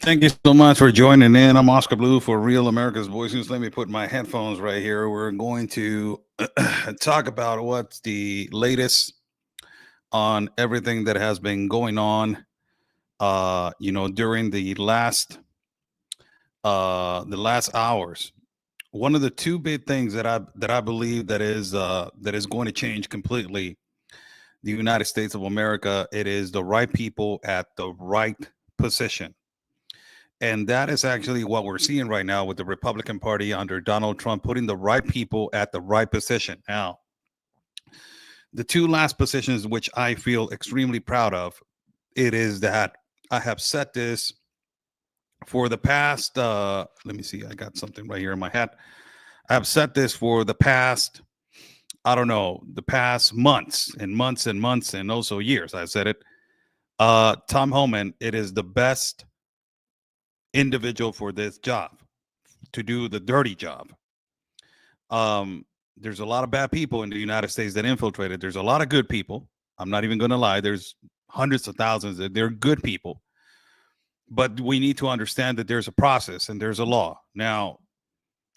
Thank you so much for joining in. I'm Oscar Blue for Real America's Voices. Let me put my headphones right here. We're going to talk about what's the latest on everything that has been going on, during the last hours. One of the two big things that I believe that is going to change completely the United States of America. It is the right people at the right position. And that is actually what we're seeing right now with the Republican Party under Donald Trump, putting the right people at the right position. Now, the two last positions, which I feel extremely proud of, it is that I have said this for the past, let me see, I got something right here in my head. I have said this for the past, I don't know, the past months and months and months and also years. I said it. Tom Homan, it is the best individual for this job, to do the dirty job. There's a lot of bad people in the United States that infiltrated. There's a lot of good people. I'm not even going to lie. There's hundreds of thousands that they're good people. But we need to understand that there's a process and there's a law. Now,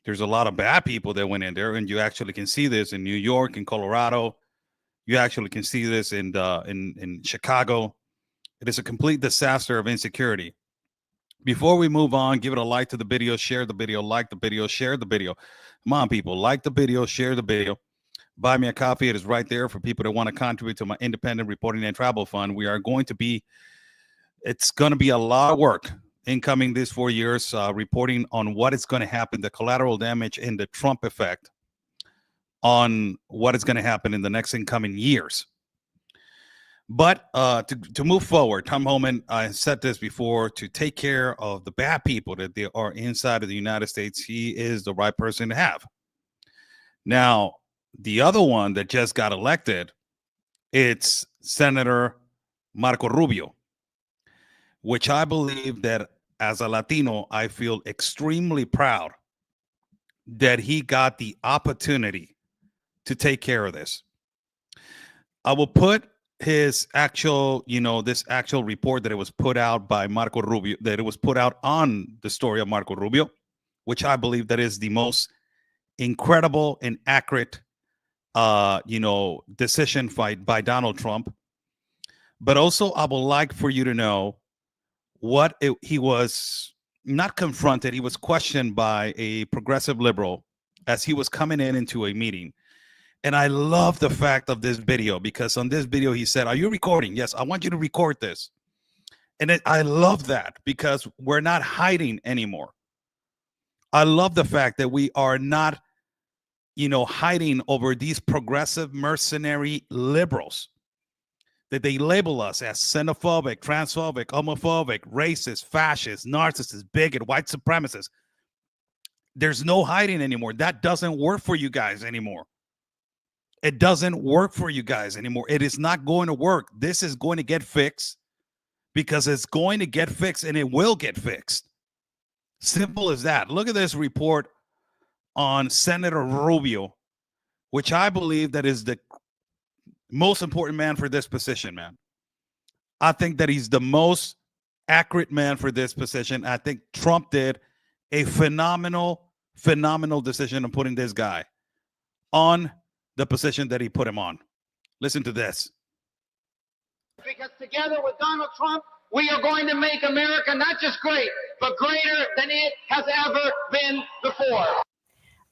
there's a lot of bad people that went in there, and you actually can see this in New York, in Colorado. You actually can see this in Chicago. It is a complete disaster of insecurity. Before we move on, give it a like to the video, share the video, like the video, share the video. Come on, people, like the video, share the video. Buy me a coffee. It is right there for people that want to contribute to my independent reporting and travel fund. It's going to be a lot of work incoming these 4 years, reporting on what is going to happen, the collateral damage and the Trump effect on what is going to happen in the next incoming years. But to move forward, Tom Homan, I said this before, to take care of the bad people that they are inside of the United States, he is the right person to have. Now, the other one that just got elected, it's Senator Marco Rubio, which I believe that as a Latino, I feel extremely proud that he got the opportunity to take care of this. I will put his actual, this actual report that it was put out by Marco Rubio, that it was put out on the story of Marco Rubio, which I believe that is the most incredible and accurate, decision by Donald Trump. But also, I would like for you to know he was not confronted. He was questioned by a progressive liberal as he was coming into a meeting. And I love the fact of this video, because on this video, he said, "Are you recording?" "Yes, I want you to record this." And I love that, because we're not hiding anymore. I love the fact that we are not, hiding over these progressive mercenary liberals, that they label us as xenophobic, transphobic, homophobic, racist, fascist, narcissist, bigot, white supremacist. There's no hiding anymore. That doesn't work for you guys anymore. It doesn't work for you guys anymore. It is not going to work. This is going to get fixed, because it's going to get fixed, and it will get fixed. Simple as that. Look at this report on Senator Rubio, which I believe that is the most important man for this position, man. I think that he's the most accurate man for this position. I think Trump did a phenomenal decision of putting this guy on the position that he put him on. Listen to this. Because together with Donald Trump, we are going to make America not just great, but greater than it has ever been before.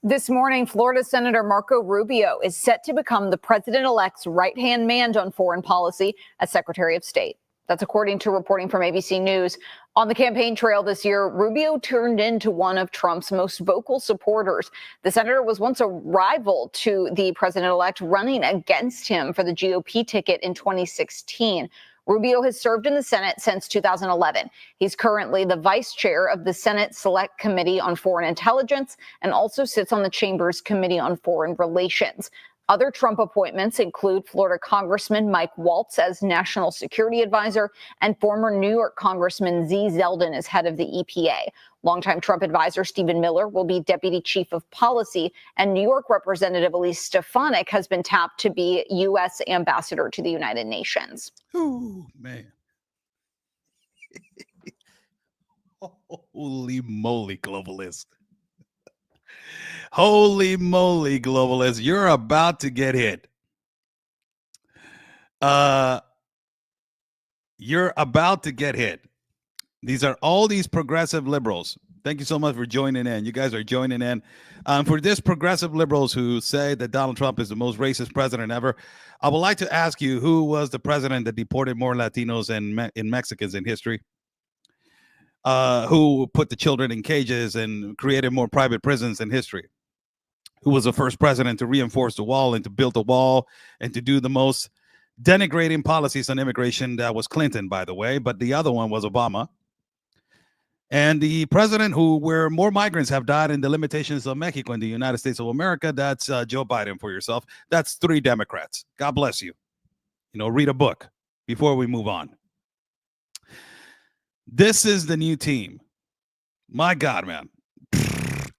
This morning, Florida Senator Marco Rubio is set to become the president-elect's right-hand man on foreign policy as Secretary of State. That's according to reporting from ABC News. On the campaign trail this year, Rubio turned into one of Trump's most vocal supporters. The senator was once a rival to the president-elect, running against him for the GOP ticket in 2016. Rubio has served in the Senate since 2011. He's currently the vice chair of the Senate Select Committee on Foreign Intelligence and also sits on the Chamber's Committee on Foreign Relations. Other Trump appointments include Florida Congressman Mike Waltz as National Security Advisor and former New York Congressman Z. Zeldin as head of the EPA. Longtime Trump advisor Stephen Miller will be Deputy Chief of Policy, and New York Representative Elise Stefanik has been tapped to be U.S. Ambassador to the United Nations. Oh, man. Oh, Holy moly, globalist. Holy moly, globalist. You're about to get hit. You're about to get hit. These are all these progressive liberals. Thank you so much for joining in. You guys are joining in. For this progressive liberals who say that Donald Trump is the most racist president ever, I would like to ask you, who was the president that deported more Latinos and Mexicans in history? Who put the children in cages and created more private prisons in history? Who was the first president to reinforce the wall and to build the wall and to do the most denigrating policies on immigration? That was Clinton, by the way, but the other one was Obama. And the president where more migrants have died in the limitations of Mexico in the United States of America, that's Joe Biden for yourself. That's 3 Democrats. God bless you. Read a book before we move on. This is the new team. My God, man.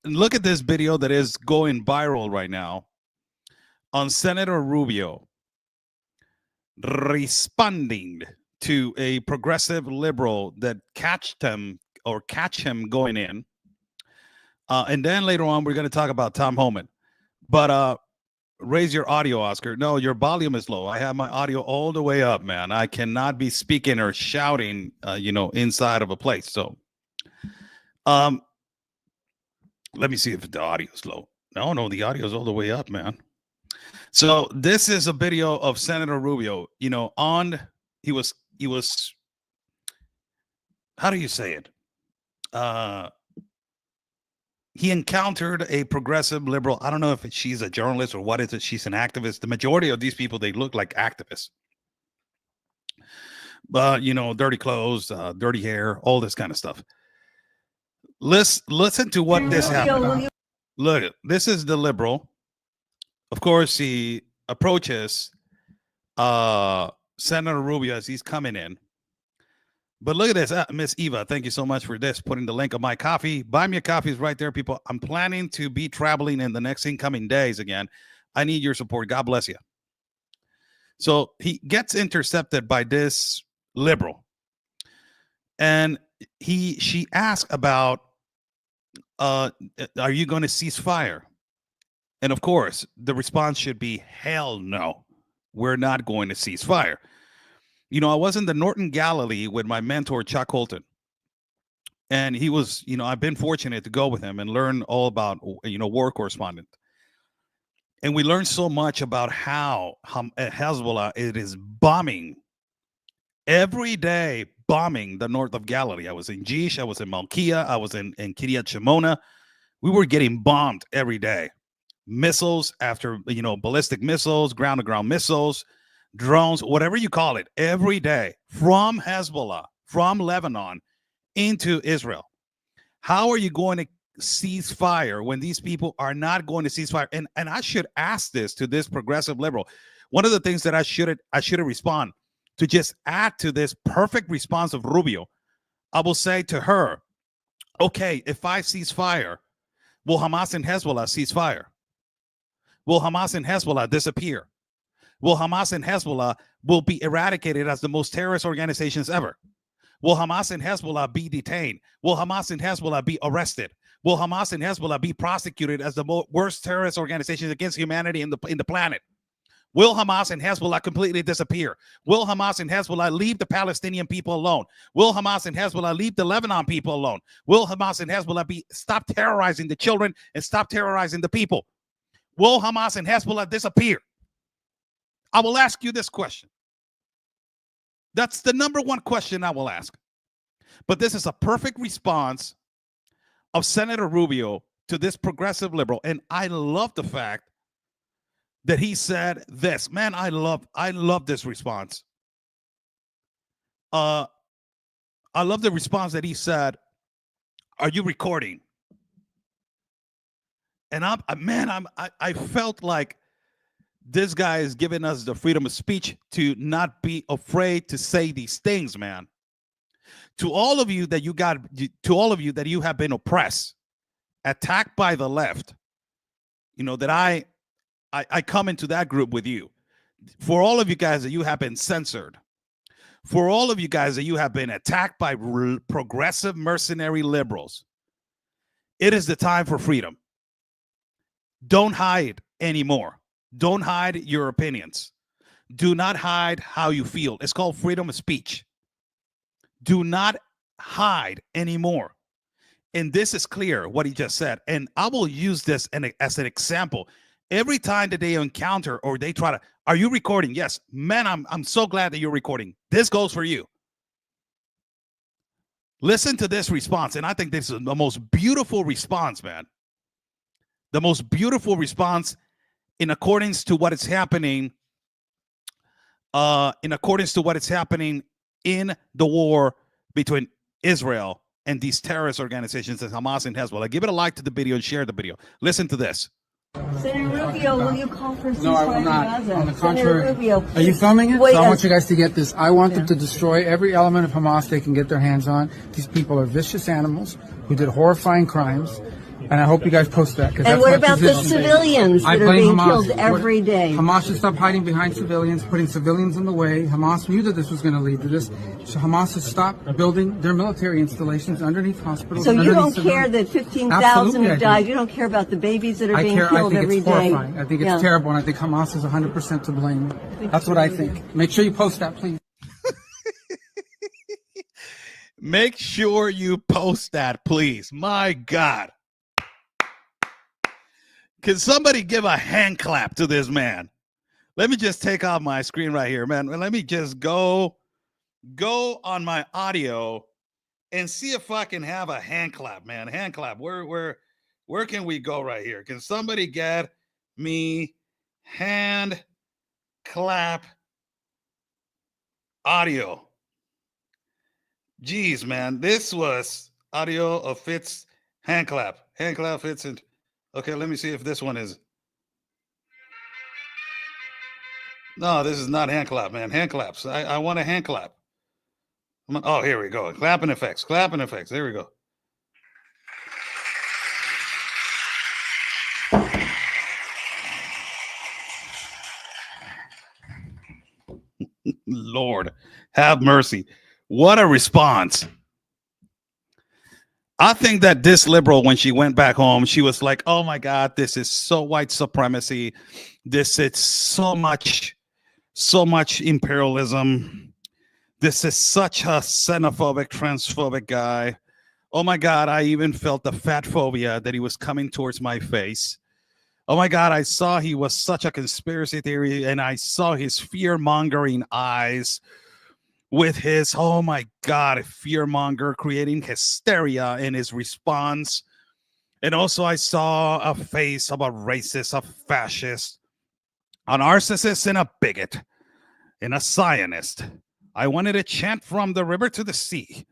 And look at this video that is going viral right now on Senator Rubio responding to a progressive liberal that catch him going in. And then later on, we're going to talk about Tom Homan. But raise your audio, Oscar. No, your volume is low. I have my audio all the way up, man. I cannot be speaking or shouting, inside of a place. So let me see if the audio is low. No, the audio is all the way up, man. So this is a video of Senator Rubio, he was, how do you say it? He encountered a progressive liberal. I don't know if she's a journalist or what is it. She's an activist. The majority of these people, they look like activists. But, dirty clothes, dirty hair, all this kind of stuff. Listen to what this happened. Look, this is the liberal. Of course, he approaches Senator Rubio as he's coming in. But look at this, Miss Eva. Thank you so much for this. Putting the link of my coffee. Buy me a coffee is right there, people. I'm planning to be traveling in the next incoming days again. I need your support. God bless you. So he gets intercepted by this liberal, and she asked about, are you going to cease fire? And of course, the response should be, hell no, we're not going to cease fire. I was in the Norton Galilee with my mentor, Chuck Holton. And he was, I've been fortunate to go with him and learn all about, war correspondent. And we learned so much about how Hezbollah, it is bombing every day, bombing the north of Galilee. I was in Jish, I was in Malkia, I was in Kiryat Shimona. We were getting bombed every day. Missiles after, ballistic missiles, ground-to-ground missiles, drones, whatever you call it, every day from Hezbollah, from Lebanon into Israel. How are you going to cease fire when these people are not going to cease fire? And I should ask this to this progressive liberal. One of the things that I should respond to, just add to this perfect response of Rubio, I will say to her, okay, if I cease fire, will Hamas and Hezbollah cease fire? Will Hamas and Hezbollah disappear? Will Hamas and Hezbollah will be eradicated as the most terrorist organizations ever? Will Hamas and Hezbollah be detained? Will Hamas and Hezbollah be arrested? Will Hamas and Hezbollah be prosecuted as the worst terrorist organizations against humanity in the planet? Will Hamas and Hezbollah completely disappear? Will Hamas and Hezbollah leave the Palestinian people alone? Will Hamas and Hezbollah leave the Lebanon people alone? Will Hamas and Hezbollah stop terrorizing the children and stop terrorizing the people? Will Hamas and Hezbollah disappear? I will ask you this question. That's the number one question I will ask. But this is a perfect response of Senator Rubio to this progressive liberal. And I love the fact that he said this. Man, I love this response. I love the response that he said, are you recording? And I felt like this guy is giving us the freedom of speech to not be afraid to say these things, man. To all of you that you have been oppressed, attacked by the left, that I come into that group with you. For all of you guys that you have been censored, for all of you guys that you have been attacked by progressive mercenary liberals, it is the time for freedom. Don't hide anymore. Don't hide your opinions. Do not hide how you feel. It's called freedom of speech. Do not hide anymore. And this is clear what he just said. And I will use this as an example. Every time that they encounter or they try to, are you recording? Yes. Man, I'm so glad that you're recording. This goes for you. Listen to this response. And I think this is the most beautiful response, man. The most beautiful response in accordance to what is happening. In accordance to what is happening in the war between Israel and these terrorist organizations, as Hamas and Hezbollah. Give it a like to the video and share the video. Listen to this. Senator Rubio, will you call for ceasefire? No, I will not. On the contrary. Rubio, are you filming it? wait, so I want you guys to get this. I want them to destroy every element of Hamas they can get their hands on. These people are vicious animals who did horrifying crimes. And I hope you guys post that. And what about the civilians that are being killed every day? Hamas should stop hiding behind civilians, putting civilians in the way. Hamas knew that this was going to lead to this. So Hamas should stop building their military installations underneath hospitals. So you don't care that 15,000 have died? You don't care about the babies that are being killed every day? Horrifying. I think it's terrible, and I think Hamas is 100% to blame. That's what I think. Make sure you post that, please. Make sure you post that, please. My God. Can somebody give a hand clap to this man? Let me just take off my screen right here, man. Let me just go on my audio and see if I can have a hand clap, man. Hand clap. Where can we go right here? Can somebody get me hand clap audio? Jeez, man. This was audio of Fitz hand clap. Hand clap Fitz and okay, let me see if this one is. No, this is not hand clap, man. Hand claps. I want a hand clap. Oh, here we go. Clapping effects. Clapping effects. There we go. Lord, have mercy. What a response. I think that this liberal, when she went back home, she was like, oh my God, this is so white supremacy. This is so much imperialism. This is such a xenophobic, transphobic guy. Oh my God, I even felt the fat phobia that he was coming towards my face. Oh my God, I saw he was such a conspiracy theory, and I saw his fear-mongering eyes with his, oh my God, fearmonger creating hysteria in his response. And also I saw a face of a racist, a fascist, a narcissist, and a bigot, and a Zionist. I wanted to chant from the river to the sea,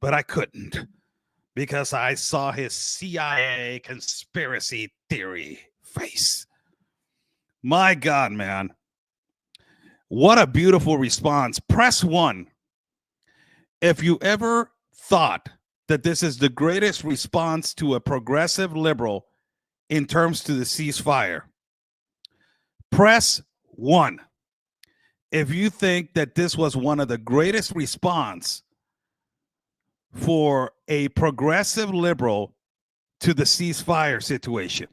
but I couldn't because I saw his CIA conspiracy theory face. My God, man. What a beautiful response. Press 1 if you ever thought that this is the greatest response to a progressive liberal in terms to the ceasefire. Press 1 if you think that this was one of the greatest response for a progressive liberal to the ceasefire situation.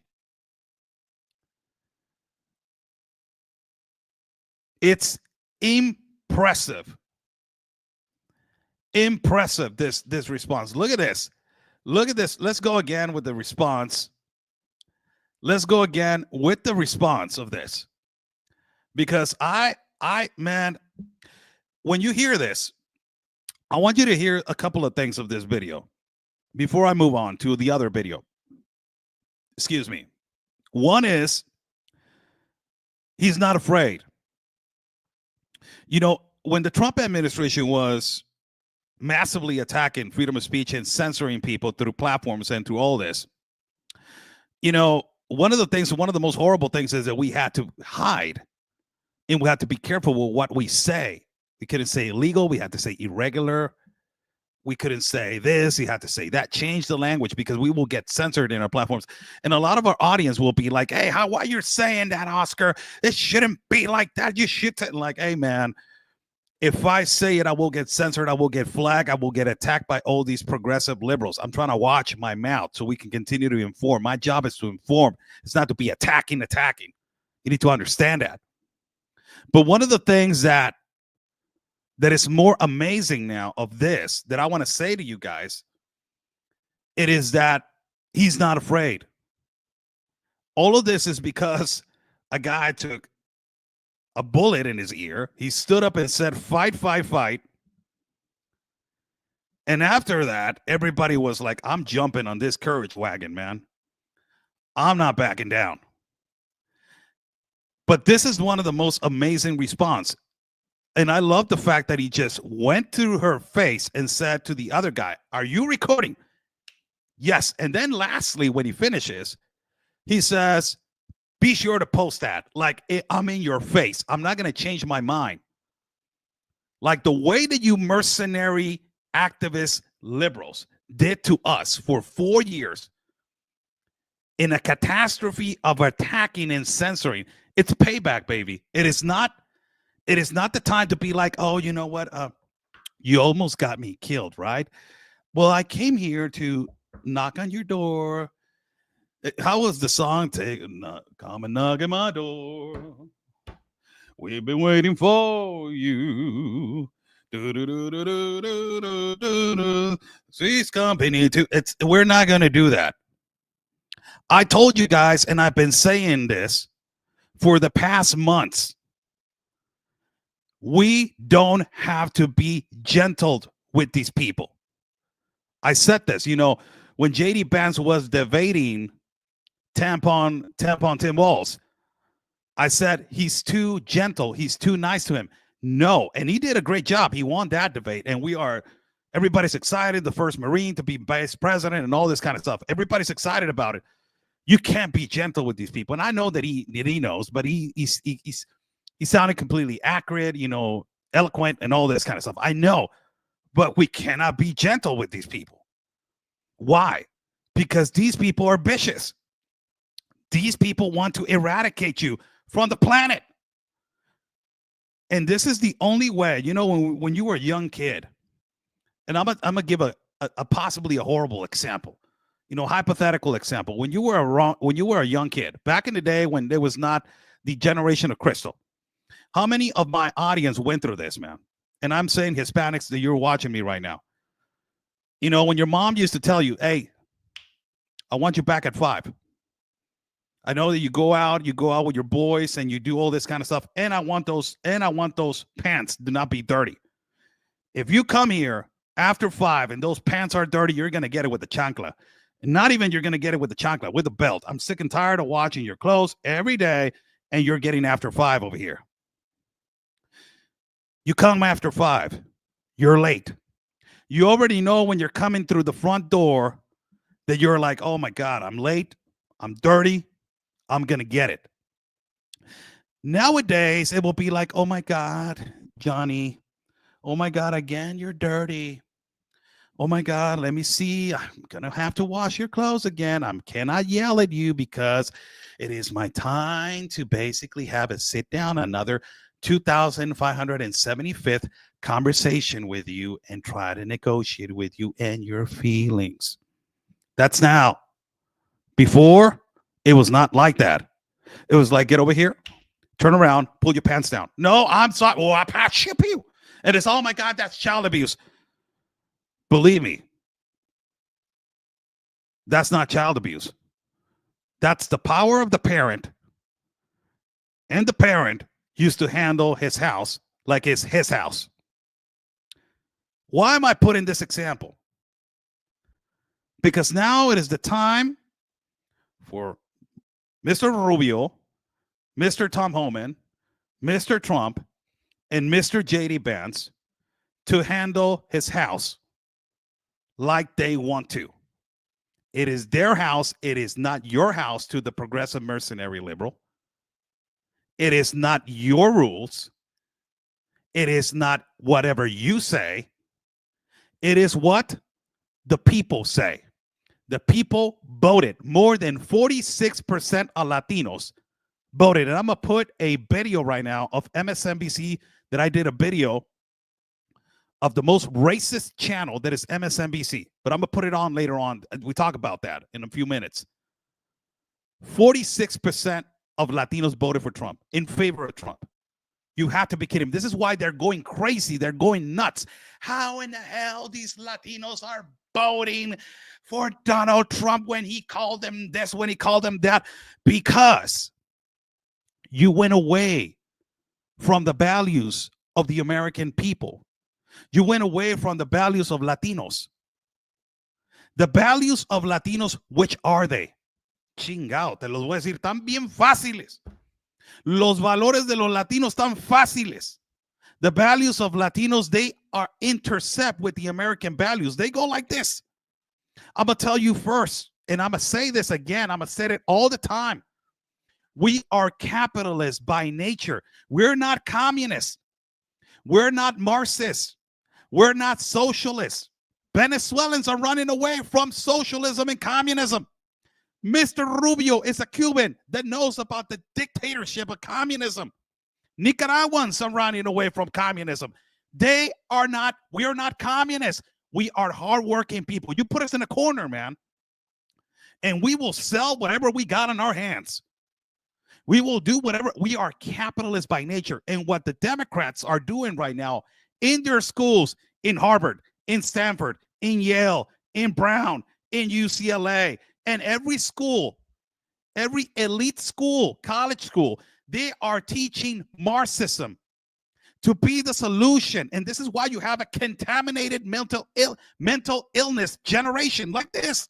It's impressive. Impressive, this response. Look at this. Look at this. Let's go again with the response. Let's go again with the response of this. Because man, when you hear this, I want you to hear a couple of things of this video before I move on to the other video. Excuse me. One is, he's not afraid. You know, when the Trump administration was massively attacking freedom of speech and censoring people through platforms and through all this, you know, one of the most horrible things is that we had to hide and we had to be careful with what we say. We couldn't say illegal. We had to say irregular. We couldn't say this. You had to say that. Change the language because we will get censored in our platforms. And a lot of our audience will be like, hey, why you're saying that, Oscar? It shouldn't be like that. You should like, hey, man, If I say it, I will get censored. I will get flagged. I will get attacked by all these progressive liberals. I'm trying to watch my mouth so we can continue to inform. My job is to inform. It's not to be attacking. You need to understand that. But one of the things that is more amazing now of this that I want to say to you guys, it is that he's not afraid. All of this is because a guy took a bullet in his ear. He stood up and said, fight, fight, fight. And after that, everybody was like, I'm jumping on this courage wagon, man. I'm not backing down. But this is one of the most amazing response. And I love the fact that he just went to her face and said to the other guy, are you recording? Yes. And then lastly, when he finishes, he says, be sure to post that. Like, I'm in your face. I'm not going to change my mind. Like the way that you mercenary activist liberals did to us for 4 years in a catastrophe of attacking and censoring. It's payback, baby. It is not the time to be like, oh, you know what? You almost got me killed, right? Well, I came here to knock on your door. How was the song? Come and knock at my door. We've been waiting for you. She's company too. We're not going to do that. I told you guys, and I've been saying this for the past months. We don't have to be gentle with these people. I said this, when JD Vance was debating tampon Tim Walz, I said he's too gentle, he's too nice to him. No, and he did a great job. He won that debate, and everybody's excited. The first Marine to be vice president and all this kind of stuff. Everybody's excited about it. You can't be gentle with these people, and I know that he knows, but he sounded completely accurate, eloquent, and all this kind of stuff. I know, but we cannot be gentle with these people. Why? Because these people are vicious. These people want to eradicate you from the planet. And this is the only way, when you were a young kid, and I'm gonna give a possibly a horrible example, hypothetical example. When you were a young kid, back in the day when there was not the generation of crystal, how many of my audience went through this, man? And I'm saying Hispanics that you're watching me right now. When your mom used to tell you, hey, I want you back at 5. I know that you go out with your boys and you do all this kind of stuff. And I want those pants to not be dirty. If you come here after 5 and those pants are dirty, you're going to get it with the chancla. And not even you're going to get it with the chancla, with the belt. I'm sick and tired of watching your clothes every day and you're getting after 5 over here. You come after 5. You're late. You already know when you're coming through the front door that you're like, oh my God, I'm late. I'm dirty. I'm going to get it. Nowadays, it will be like, oh my God, Johnny. Oh my God, again, you're dirty. Oh my God, let me see. I'm going to have to wash your clothes again. I cannot yell at you because it is my time to basically have a sit down, another 2,575th conversation with you and try to negotiate with you and your feelings. That's now. Before, it was not like that. It was like, get over here, turn around, pull your pants down. No, I'm sorry. Oh, I'll ship you. And it's, oh my God, that's child abuse. Believe me, that's not child abuse. That's the power of the parent. And the parent used to handle his house like it's his house. Why am I putting this example? Because now it is the time for Mr. Rubio, Mr. Tom Homan, Mr. Trump, and Mr. JD Vance to handle his house like they want to. It is their house. It is not your house to the progressive mercenary liberal. It is not your rules. It is not whatever you say. It is what the people say. The people voted. More than 46% of Latinos voted. And I'm going to put a video right now of MSNBC that I did a video of the most racist channel, that is MSNBC. But I'm going to put it on later on. We talk about that in a few minutes. 46% of Latinos voted for Trump, in favor of Trump. You have to be kidding. This is why they're going crazy. They're going nuts. How in the hell these Latinos are voting for Donald Trump when he called them this, when he called them that? Because you went away from the values of the American people. You went away from the values of Latinos. The values of Latinos, which are they? Chingao, te los voy a decir, están bien fáciles. Los valores de los latinos están fáciles. The values of Latinos, they are intercept with the American values. They go like this. I'm going to tell you first, and I'm going to say this again. I'm going to say it all the time. We are capitalists by nature. We're not communists. We're not Marxists. We're not socialists. Venezuelans are running away from socialism and communism. Mr. Rubio is a Cuban that knows about the dictatorship of communism. Nicaraguans are running away from communism. We are not communists. We are hardworking people. You put us in a corner, man, and we will sell whatever we got in our hands. We will do whatever. We are capitalists by nature. And what the Democrats are doing right now in their schools, in Harvard, in Stanford, in Yale, in Brown, in UCLA, and every school, every elite school, college school, they are teaching Marxism to be the solution. And this is why you have a contaminated mental illness generation like this.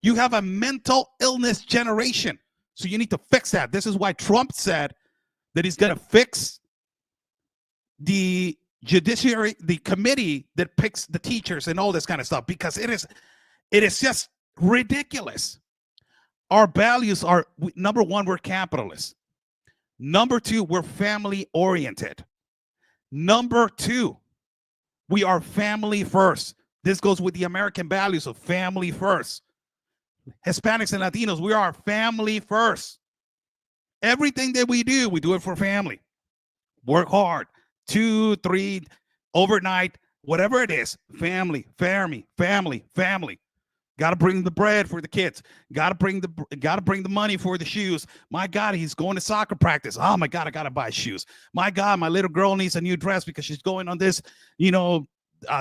You have a mental illness generation. So you need to fix that. This is why Trump said that he's going to fix the judiciary, the committee that picks the teachers and all this kind of stuff, because it is just ridiculous. Our values are, number one, we're capitalists. Number two, we're family oriented. Number two, we are family first. This goes with the American values of family first. Hispanics and Latinos, we are family first. Everything that we do it for family. Work hard, 2, 3, overnight, whatever it is, family. Got to bring the bread for the kids. Got to bring the money for the shoes. My God, he's going to soccer practice. Oh my God, I got to buy shoes. My God, my little girl needs a new dress because she's going on this,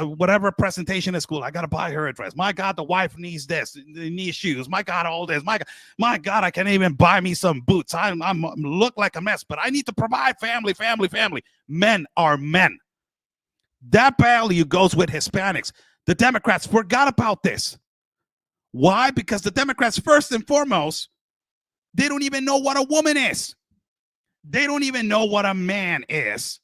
whatever presentation at school. I got to buy her a dress. My God, the wife needs this. They need shoes. My God, all this. My God, I can't even buy me some boots. I look like a mess, but I need to provide family. Men are men. That value goes with Hispanics. The Democrats forgot about this. Why? Because the Democrats, first and foremost, they don't even know what a woman is. They don't even know what a man is.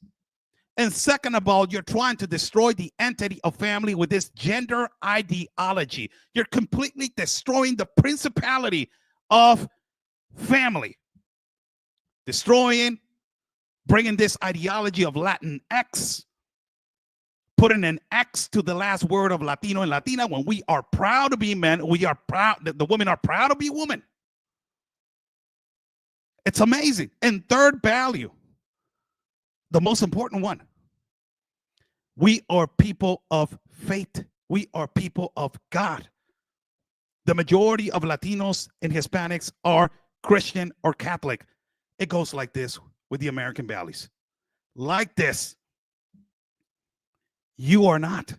And second of all, you're trying to destroy the entity of family with this gender ideology. You're completely destroying the principality of family. Destroying, bringing this ideology of Latinx, putting an X to the last word of Latino and Latina. When we are proud to be men, we are proud, the women are proud to be women. It's amazing. And third value, the most important one, we are people of faith. We are people of God. The majority of Latinos and Hispanics are Christian or Catholic. It goes like this with the American values. Like this. You are not.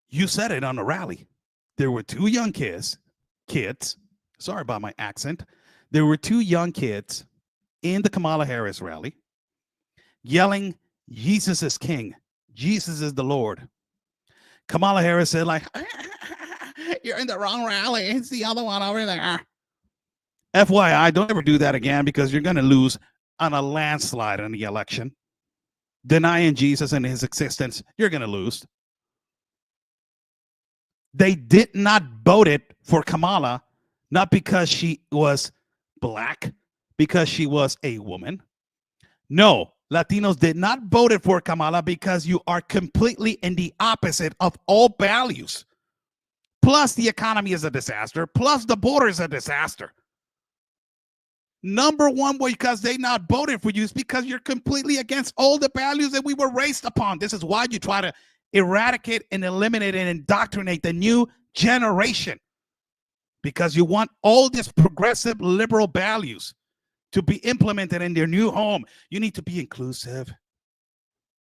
You said it on a rally. There were two young kids, sorry about my accent. There were two young kids in the Kamala Harris rally yelling, Jesus is king. Jesus is the Lord. Kamala Harris said, like, you're in the wrong rally. It's the other one over there. FYI, don't ever do that again, because you're going to lose on a landslide in the election. Denying Jesus and his existence, you're going to lose. They did not vote it for Kamala, not because she was black, because she was a woman. No, Latinos did not vote it for Kamala because you are completely in the opposite of all values. Plus, the economy is a disaster. Plus, the border is a disaster. Number one, because they not voted for you is because you're completely against all the values that we were raised upon. This is why you try to eradicate and eliminate and indoctrinate the new generation, because you want all these progressive liberal values to be implemented in their new home. You need to be inclusive.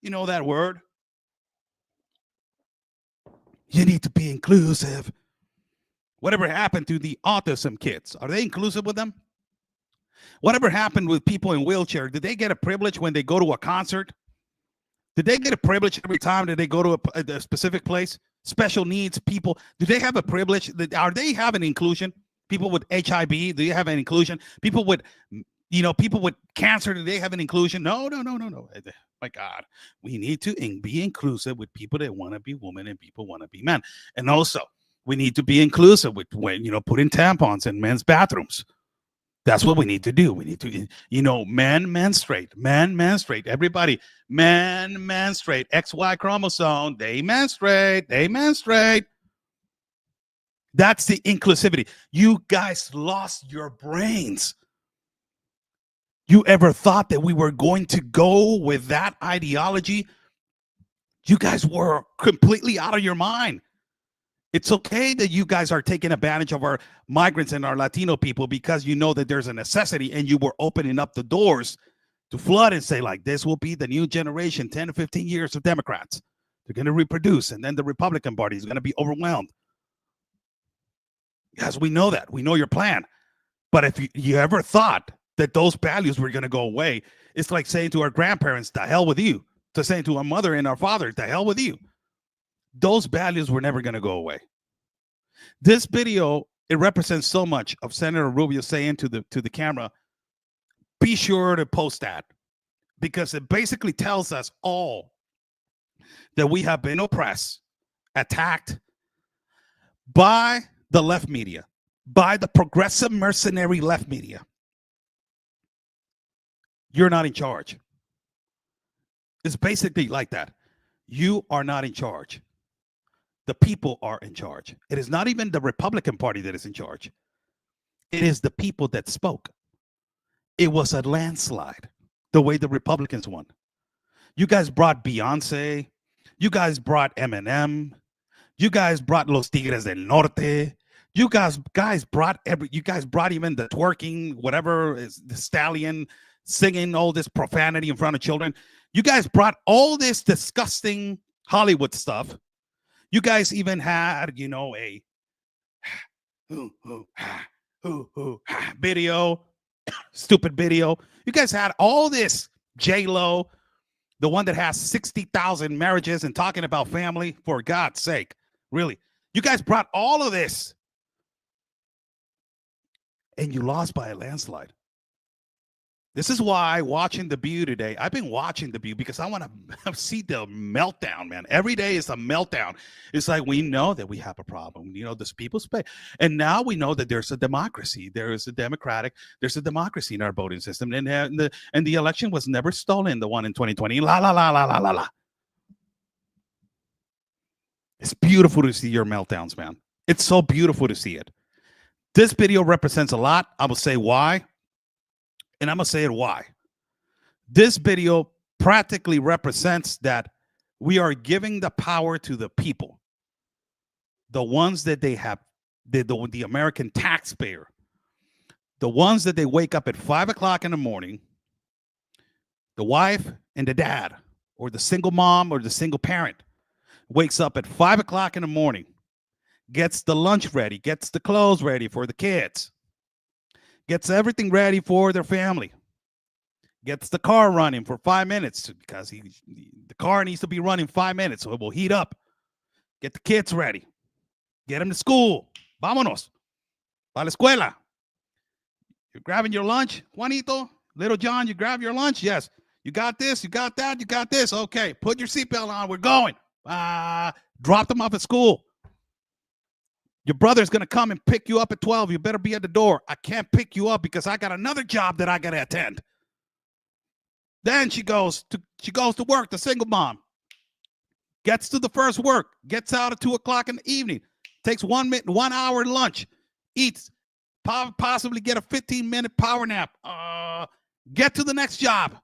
You know that word? You need to be inclusive. Whatever happened to the autism kids? Are they inclusive with them? Whatever happened with people in wheelchairs? Did they get a privilege when they go to a concert? Did they get a privilege every time that they go to a specific place? Special needs people, do they have a privilege? Are they having inclusion? People with HIV, do they have an inclusion? People with, people with cancer, do they have an inclusion? No. My God, we need to be inclusive with people that want to be women and people want to be men. And also, we need to be inclusive with putting tampons in men's bathrooms. That's what we need to do. We need to, men menstruate. Everybody, men menstruate. XY chromosome, they menstruate. That's the inclusivity. You guys lost your brains. You ever thought that we were going to go with that ideology? You guys were completely out of your mind. It's okay that you guys are taking advantage of our migrants and our Latino people because you know that there's a necessity, and you were opening up the doors to flood and say, like, this will be the new generation, 10 to 15 years of Democrats. They're going to reproduce, and then the Republican Party is going to be overwhelmed. Yes, we know that. We know your plan. But if you ever thought that those values were going to go away, it's like saying to our grandparents, the hell with you, to saying to our mother and our father, the hell with you. Those values were never going to go away. This video, it represents so much of Senator Rubio saying to the camera, be sure to post that, because it basically tells us all that we have been oppressed, attacked by the left media, by the progressive mercenary left media. You're not in charge. It's basically like that. You are not in charge. The people are in charge. It is not even the Republican Party that is in charge. It is the people that spoke. It was a landslide, the way the Republicans won. You guys brought Beyonce. You guys brought Eminem. You guys brought Los Tigres del Norte. You guys brought even the twerking, whatever, is the stallion singing all this profanity in front of children. You guys brought all this disgusting Hollywood stuff. You guys even had, a video, stupid video. You guys had all this. J-Lo, the one that has 60,000 marriages and talking about family, for God's sake. Really. You guys brought all of this. And you lost by a landslide. This is why watching The View today, I've been watching The View because I want to see the meltdown, man. Every day is a meltdown. It's like, we know that we have a problem. This people's pay. And now we know that there's a democracy. There's a democracy in our voting system. And the election was never stolen, the one in 2020. La, la, la, la, la, la, la. It's beautiful to see your meltdowns, man. It's so beautiful to see it. This video represents a lot. I will say why. And I'm going to say it why. This video practically represents that we are giving the power to the people. The ones that they have, the American taxpayer. The ones that they wake up at 5 o'clock in the morning. The wife and the dad, or the single mom or the single parent, wakes up at 5 o'clock in the morning, gets the lunch ready, gets the clothes ready for the kids, gets everything ready for their family, gets the car running for 5 minutes because the car needs to be running 5 minutes so it will heat up. Get the kids ready. Get them to school. Vámonos. Pa la escuela. You're grabbing your lunch, Juanito, little John, you grab your lunch? Yes. You got this, you got that, you got this. Okay, put your seatbelt on. We're going. Drop them off at school. Your brother's going to come and pick you up at 12. You better be at the door. I can't pick you up because I got another job that I got to attend. Then she goes to work, the single mom. Gets to the first work. Gets out at 2 o'clock in the evening. Takes 1 hour lunch. Eats possibly get a 15-minute power nap. Get to the next job.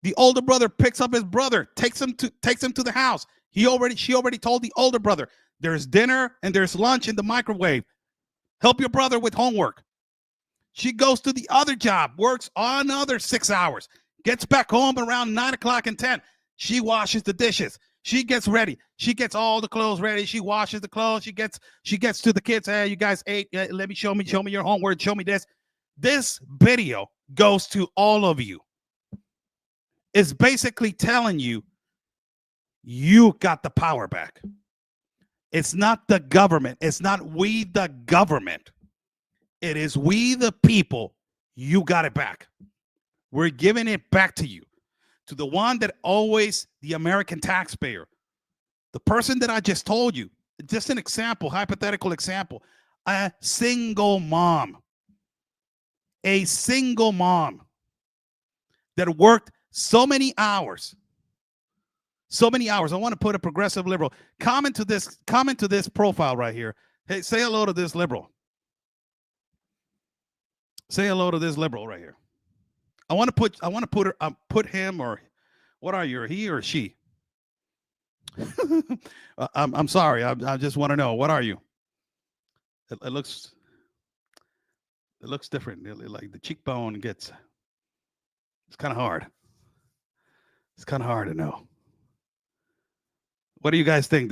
The older brother picks up his brother, takes him to the house. She already told the older brother, there's dinner and there's lunch in the microwave. Help your brother with homework. She goes to the other job, works another 6 hours, gets back home around 9 o'clock and 10. She washes the dishes. She gets ready. She gets all the clothes ready. She washes the clothes. She gets to the kids. Hey, you guys ate. Let me show me your homework. Show me this. This video goes to all of you. It's basically telling you, you got the power back. It's not the government. It's not we, the government. It is we, the people. You got it back. We're giving it back to you. To the one that always, the American taxpayer. The person that I just told you. Just an example, hypothetical example. A single mom. A single mom that worked so many hours. So many hours. I want to put a progressive liberal. Comment to this profile right here. Hey, say hello to this liberal. Say hello to this liberal right here. I want to put him, or what are you, he or she? I'm sorry. I just want to know, what are you? It looks different. Like the cheekbone it's kind of hard. It's kind of hard to know. What do you guys think?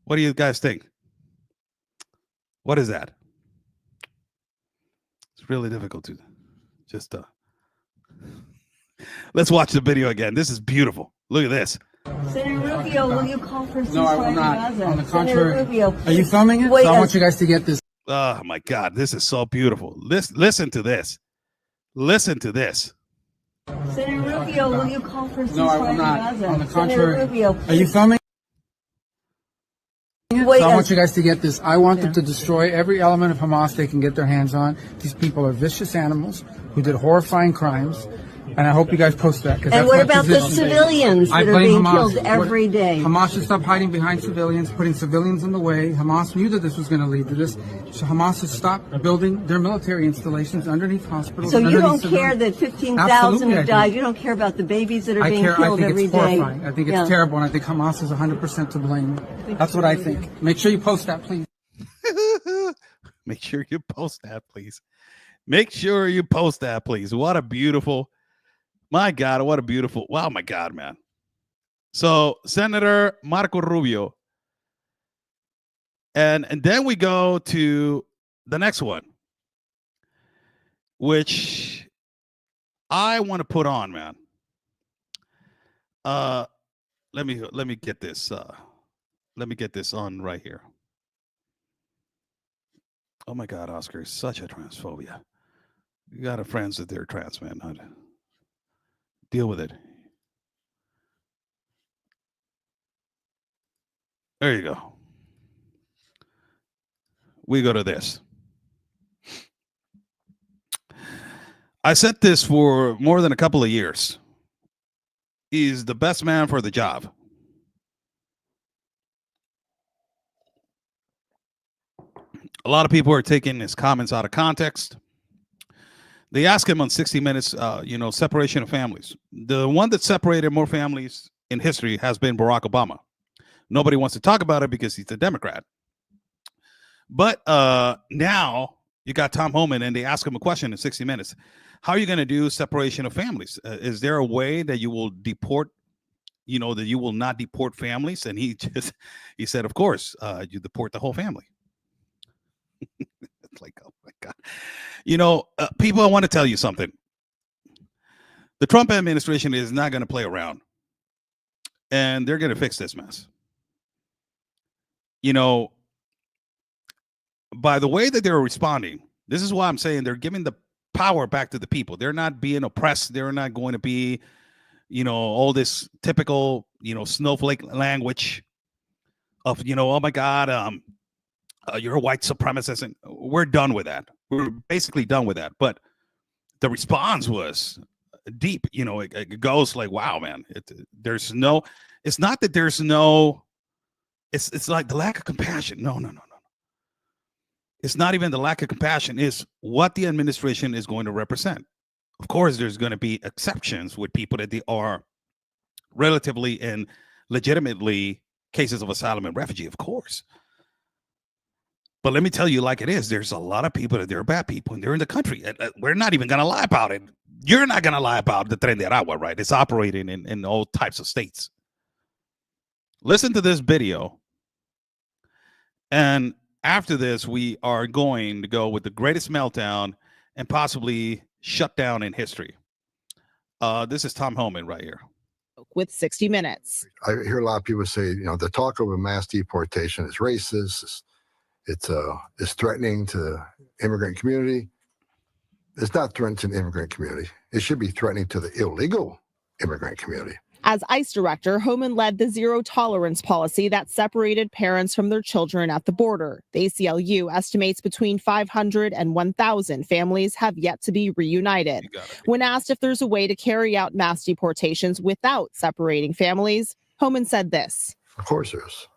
What do you guys think? What is that? It's really difficult to just let's watch the video again. This is beautiful. Look at this. Senator Rubio, will you call for ceasefire? No, I will not. Gaza? On the contrary. Senator Rubio, Are you filming it? Wait, So I want you guys to get this. Oh my God, this is so beautiful. Listen to this. Listen to this. Senator Rubio, will you call for ceasefire? No, I will not. Gaza? On the Senator contrary. Rubio, Are you filming it? Wait, So I want you guys to get this. I want them to destroy every element of Hamas they can get their hands on. These people are vicious animals who did horrifying crimes. And I hope you guys post that. And what about the civilians that are being killed every day? Hamas should stop hiding behind civilians, putting civilians in the way. Hamas knew that this was going to lead to this. So Hamas should stop building their military installations underneath hospitals. So you don't care that 15,000 have died? You don't care about the babies that are being killed every day? I think it's horrifying. I think it's terrible, and I think Hamas is 100% to blame. That's what I think. Make sure you post that, please. Make sure you post that, please. Make sure you post that, please. What a beautiful... My God, what a beautiful, wow, my God, man. So Senator Marco Rubio. And then we go to the next one, which I want to put on, man. Let me get this. Let me get this on right here. Oh my God, Oscar is such a transphobia. You got a friends that they're trans, man. Deal with it. There you go. We go to this. I said this for more than a couple of years. He's the best man for the job. A lot of people are taking his comments out of context. They asked him on 60 Minutes, separation of families. The one that separated more families in history has been Barack Obama. Nobody wants to talk about it because he's a Democrat. But now you got Tom Homan, and they ask him a question in 60 Minutes. How are you going to do separation of families? Is there a way that you will deport, that you will not deport families? And he said, of course, you deport the whole family. It's like, oh my God. People, I want to tell you something. The Trump administration is not going to play around, and they're going to fix this mess. By the way that they're responding, this is why I'm saying they're giving the power back to the people. They're not being oppressed. They're not going to be, all this typical, snowflake language of, oh my God, you're a white supremacist. And we're done with that. We're basically done with that. But the response was deep. It goes like, wow, man. It's not that there's no. It's like the lack of compassion. No. It's not even the lack of compassion, it's what the administration is going to represent. Of course, there's going to be exceptions with people that they are relatively and legitimately cases of asylum and refugee, of course. But let me tell you like it is, there's a lot of people that they're bad people and they're in the country. We're not even going to lie about it. You're not going to lie about the Tren de Aragua, right? It's operating in all types of states. Listen to this video. And after this, we are going to go with the greatest meltdown and possibly shut down in history. This is Tom Homan right here. With 60 Minutes. I hear a lot of people say, the talk of a mass deportation is racist. It's threatening to the immigrant community. It's not threatening to the immigrant community. It should be threatening to the illegal immigrant community. As ICE director, Homan led the zero tolerance policy that separated parents from their children at the border. The ACLU estimates between 500 and 1,000 families have yet to be reunited. When asked if there's a way to carry out mass deportations without separating families, Homan said this. Of course there is.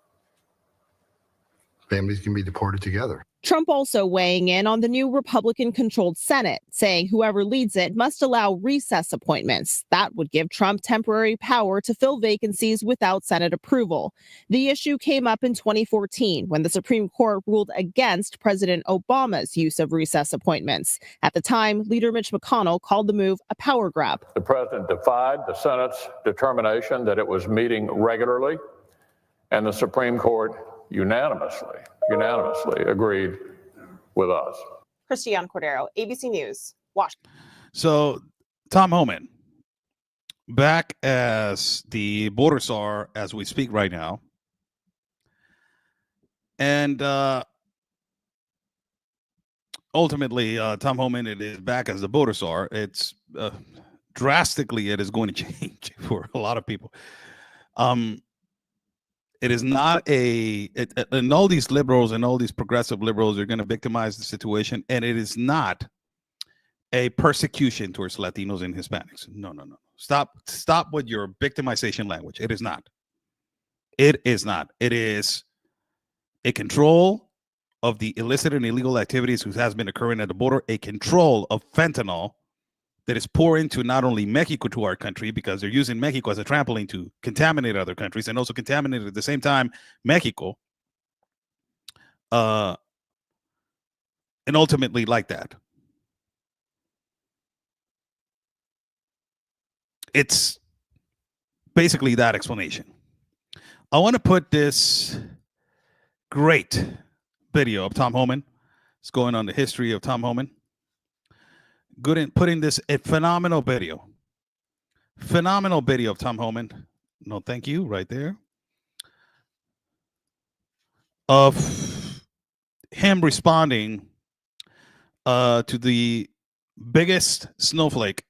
Families can be deported together. Trump also weighing in on the new Republican-controlled Senate, saying whoever leads it must allow recess appointments. That would give Trump temporary power to fill vacancies without Senate approval. The issue came up in 2014 when the Supreme Court ruled against President Obama's use of recess appointments. At the time, Leader Mitch McConnell called the move a power grab. The president defied the Senate's determination that it was meeting regularly, and the Supreme Court unanimously agreed with us. Christiane Cordero, ABC News, Washington. So, Tom Homan, back as the border czar as we speak right now. And ultimately, Tom Homan, it is back as the border czar. It's drastically, it is going to change for a lot of people. It is not and all these liberals and all these progressive liberals are going to victimize the situation. And it is not a persecution towards Latinos and Hispanics. No. Stop with your victimization language. It is not. It is not. It is a control of the illicit and illegal activities which has been occurring at the border, a control of fentanyl that is pouring into not only Mexico to our country, because they're using Mexico as a trampoline to contaminate other countries and also contaminate at the same time Mexico. And ultimately like that. It's basically that explanation. I want to put this great video of Tom Homan. It's going on the history of Tom Homan. Good in putting this a phenomenal video of Tom Homan. No, thank you. Right there. Of him responding to the biggest snowflake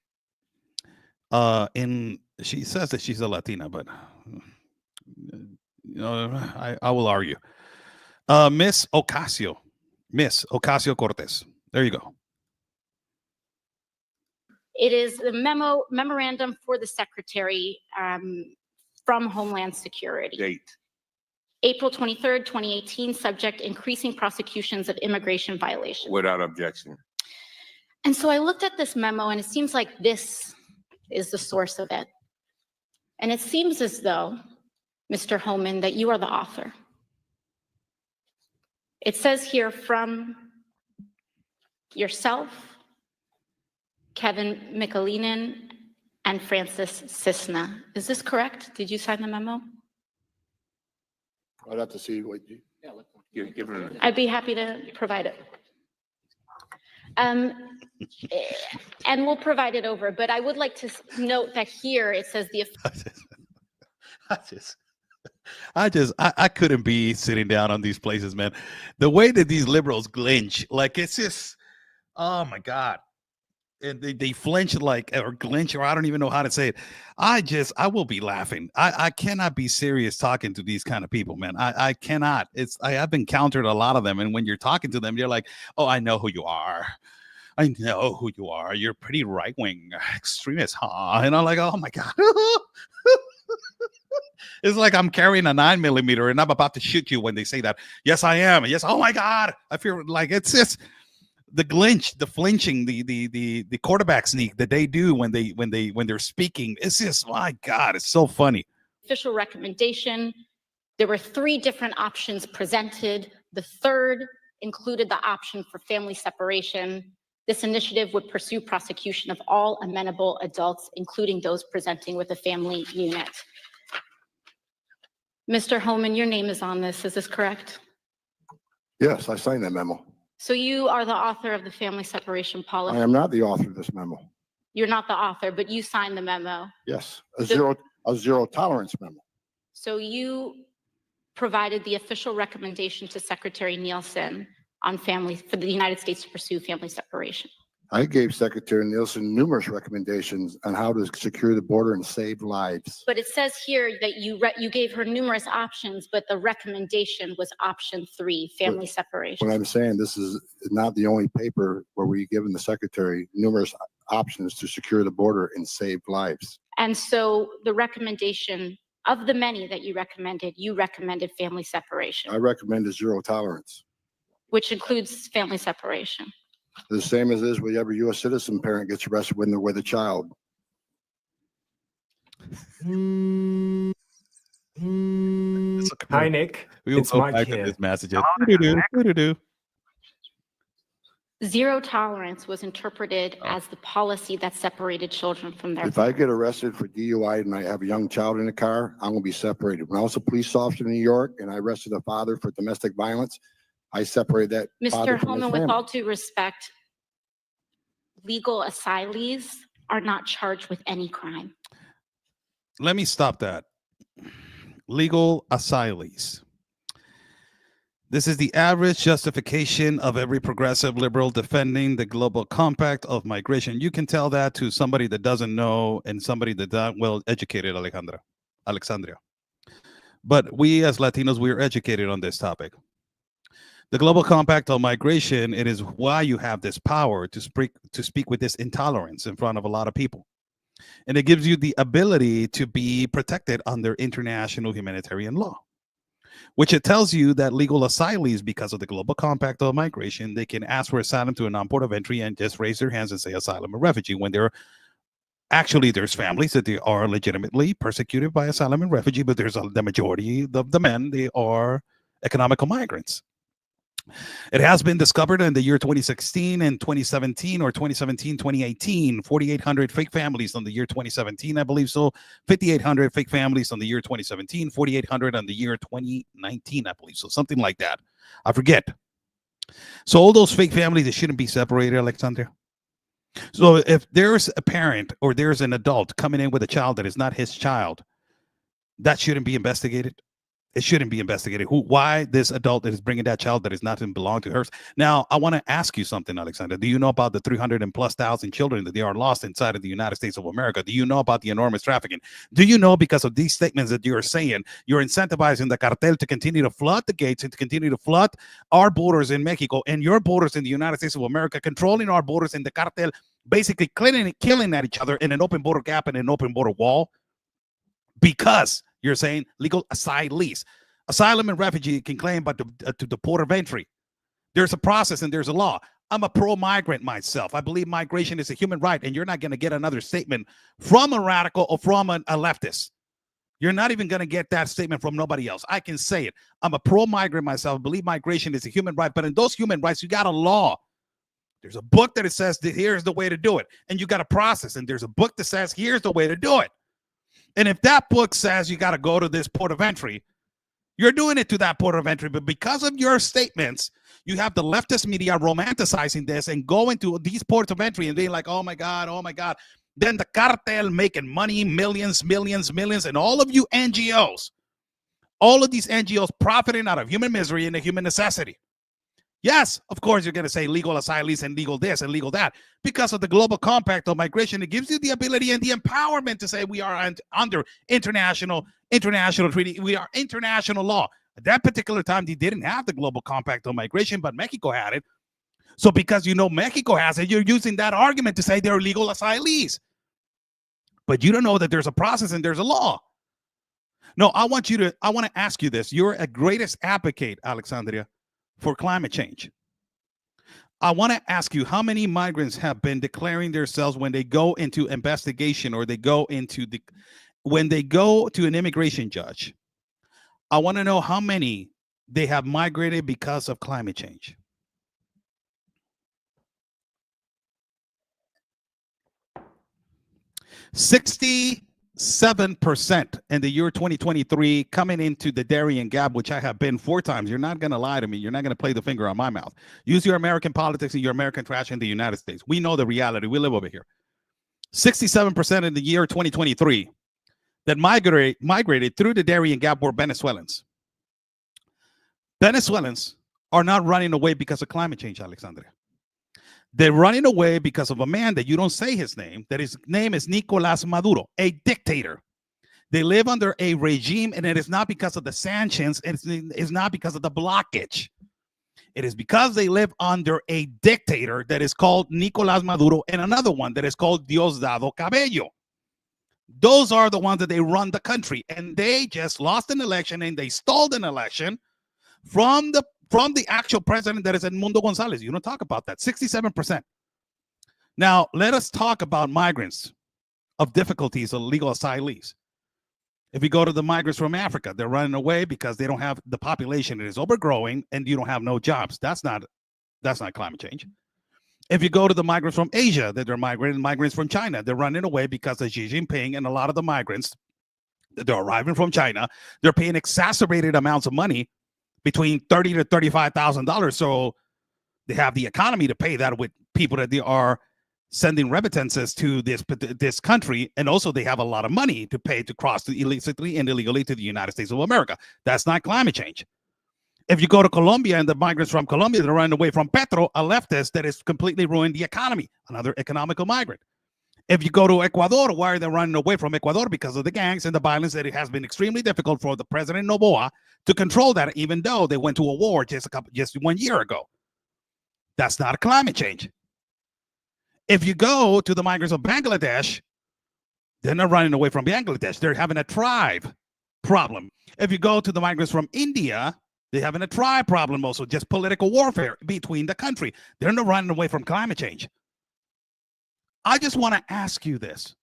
she says that she's a Latina, but I will argue. Miss Ocasio-Cortez. There you go. It is the memorandum for the secretary from Homeland Security. Date. April 23rd, 2018, subject increasing prosecutions of immigration violations. Without objection. And so I looked at this memo and it seems like this is the source of it. And it seems as though, Mr. Homan, that you are the author. It says here from yourself, Kevin Michalinen, and Francis Cisna. Is this correct? Did you sign the memo? I'd have to see what you Give her I'd be happy to provide it. And we'll provide it over, but I would like to note that here it says the I couldn't be sitting down on these places, man. The way that these liberals glinch, like it's just, oh my God. And they flinch or glinch, or I don't even know how to say it. I will be laughing. I cannot be serious talking to these kind of people, man. I cannot. I've encountered a lot of them. And when you're talking to them, you're like, oh, I know who you are. I know who you are. You're pretty right-wing extremist, huh? And I'm like, oh my God. It's like I'm carrying a 9mm and I'm about to shoot you when they say that. Yes, I am. Yes. Oh my God. I feel like it's just the flinching, the quarterback sneak that they do when they're speaking. It's just, my God, it's so funny. Official recommendation. There were 3 different options presented. The third included the option for family separation. This initiative would pursue prosecution of all amenable adults, including those presenting with a family unit. Mr. Homan, your name is on this. Is this correct? Yes, I signed that memo. So you are the author of the family separation policy. I am not the author of this memo. You're not the author, but you signed the memo. Yes, a zero tolerance memo. So you provided the official recommendation to Secretary Nielsen on for the United States to pursue family separation. I gave Secretary Nielsen numerous recommendations on how to secure the border and save lives. But it says here that you gave her numerous options, but the recommendation was option 3, family separation. What I'm saying, this is not the only paper where we've given the Secretary numerous options to secure the border and save lives. And so the recommendation of the many that you recommended family separation. I recommended zero tolerance. Which includes family separation. The same as it is with every U.S. citizen parent gets arrested when they're with a child. Hi, Nick. It's Mike here. This message. Zero tolerance was interpreted as the policy that separated children from their If I get arrested for DUI and I have a young child in the car, I'm going to be separated. When I was a police officer in New York and I arrested a father for domestic violence, I separated that father Mr. from his Homan, with family. all due respect, legal asylees are not charged with any crime. Let me stop that. Legal asylees. This is the average justification of every progressive liberal defending the global compact of migration. You can tell that to somebody that doesn't know and somebody that's not well educated, Alexandria. But we as Latinos, we are educated on this topic. The global compact on migration, it is why you have this power to speak with this intolerance in front of a lot of people. And it gives you the ability to be protected under international humanitarian law, which it tells you that legal asylees, because of the global compact on migration, they can ask for asylum to a non-port of entry and just raise their hands and say asylum or refugee when they're actually, there's families that they are legitimately persecuted by asylum and refugee, but there's the majority of the men, they are economical migrants. It has been discovered in the year 2016 and 2017, or 2017, 2018, 4,800 fake families on the year 2017, I believe so. 5,800 fake families on the year 2017, 4,800 on the year 2019, I believe so. Something like that. I forget. So all those fake families, they shouldn't be separated, Alexandria. So if there's a parent or there's an adult coming in with a child that is not his child, that shouldn't be investigated. It shouldn't be investigated. Why this adult is bringing that child that is not belong to her? Now, I want to ask you something, Alexander. Do you know about the 300,000+ children that they are lost inside of the United States of America? Do you know about the enormous trafficking? Do you know, because of these statements that you're saying, you're incentivizing the cartel to continue to flood the gates and to continue to flood our borders in Mexico and your borders in the United States of America, controlling our borders, and the cartel basically killing at each other in an open border gap and an open border wall? Because you're saying legal asylees. Asylum and refugee can claim but to the port of entry. There's a process and there's a law. I'm a pro-migrant myself. I believe migration is a human right, and you're not going to get another statement from a radical or from a leftist. You're not even going to get that statement from nobody else. I can say it. I'm a pro-migrant myself. I believe migration is a human right, but in those human rights, you got a law. There's a book that it says that here's the way to do it, and you got a process, and there's a book that says here's the way to do it. And if that book says you got to go to this port of entry, you're doing it to that port of entry. But because of your statements, you have the leftist media romanticizing this and going to these ports of entry and being like, oh my God, oh my God. Then the cartel making money, millions, and all of you NGOs, all of these NGOs profiting out of human misery and human necessity. Yes, of course, you're going to say legal asylees and legal this and legal that. Because of the global compact on migration, it gives you the ability and the empowerment to say we are under international treaty. We are international law. At that particular time, they didn't have the global compact on migration, but Mexico had it. So because you know Mexico has it, you're using that argument to say they're legal asylees. But you don't know that there's a process and there's a law. No, I want to ask you this. You're a greatest advocate, Alexandria, for climate change. I want to ask you, how many migrants have been declaring themselves when they go into investigation or when they go to an immigration judge? I want to know how many they have migrated because of climate change. $67 in the year 2023 coming into the Darien Gap, which I have been 4 times. You're not going to lie to me. You're not going to play the finger on my mouth. Use your American politics and your American trash in the United States. We know the reality. We live over here. 67% in the year 2023 that migrated through the Darien Gap were Venezuelans. Venezuelans are not running away because of climate change, Alexandria. They're running away because of a man that you don't say his name, that his name is Nicolás Maduro, a dictator. They live under a regime, and it is not because of the sanctions, it's not because of the blockage. It is because they live under a dictator that is called Nicolás Maduro and another one that is called Diosdado Cabello. Those are the ones that they run the country, and they just lost an election, and they stalled an election from the actual president that is Edmundo Gonzalez. You don't talk about that. 67%. Now, let us talk about migrants of difficulties of legal asylees. If you go to the migrants from Africa, they're running away because they don't have the population. It is overgrowing and you don't have no jobs. That's not climate change. If you go to the migrants from Asia, that they're migrants from China, they're running away because of Xi Jinping and a lot of the migrants that they're arriving from China, they're paying exacerbated amounts of money, between $30,000 to $35,000. So they have the economy to pay that with people that they are sending remittances to this country. And also they have a lot of money to pay to cross illicitly and illegally to the United States of America. That's not climate change. If you go to Colombia and the migrants from Colombia, they're running away from Petro, a leftist that has completely ruined the economy, another economical migrant. If you go to Ecuador, why are they running away from Ecuador? Because of the gangs and the violence that it has been extremely difficult for the President Noboa to control that, even though they went to a war just 1 year ago. That's not a climate change. If you go to the migrants of Bangladesh, they're not running away from Bangladesh. They're having a tribe problem. If you go to the migrants from India, they're having a tribe problem also, just political warfare between the country. They're not running away from climate change. I just want to ask you this.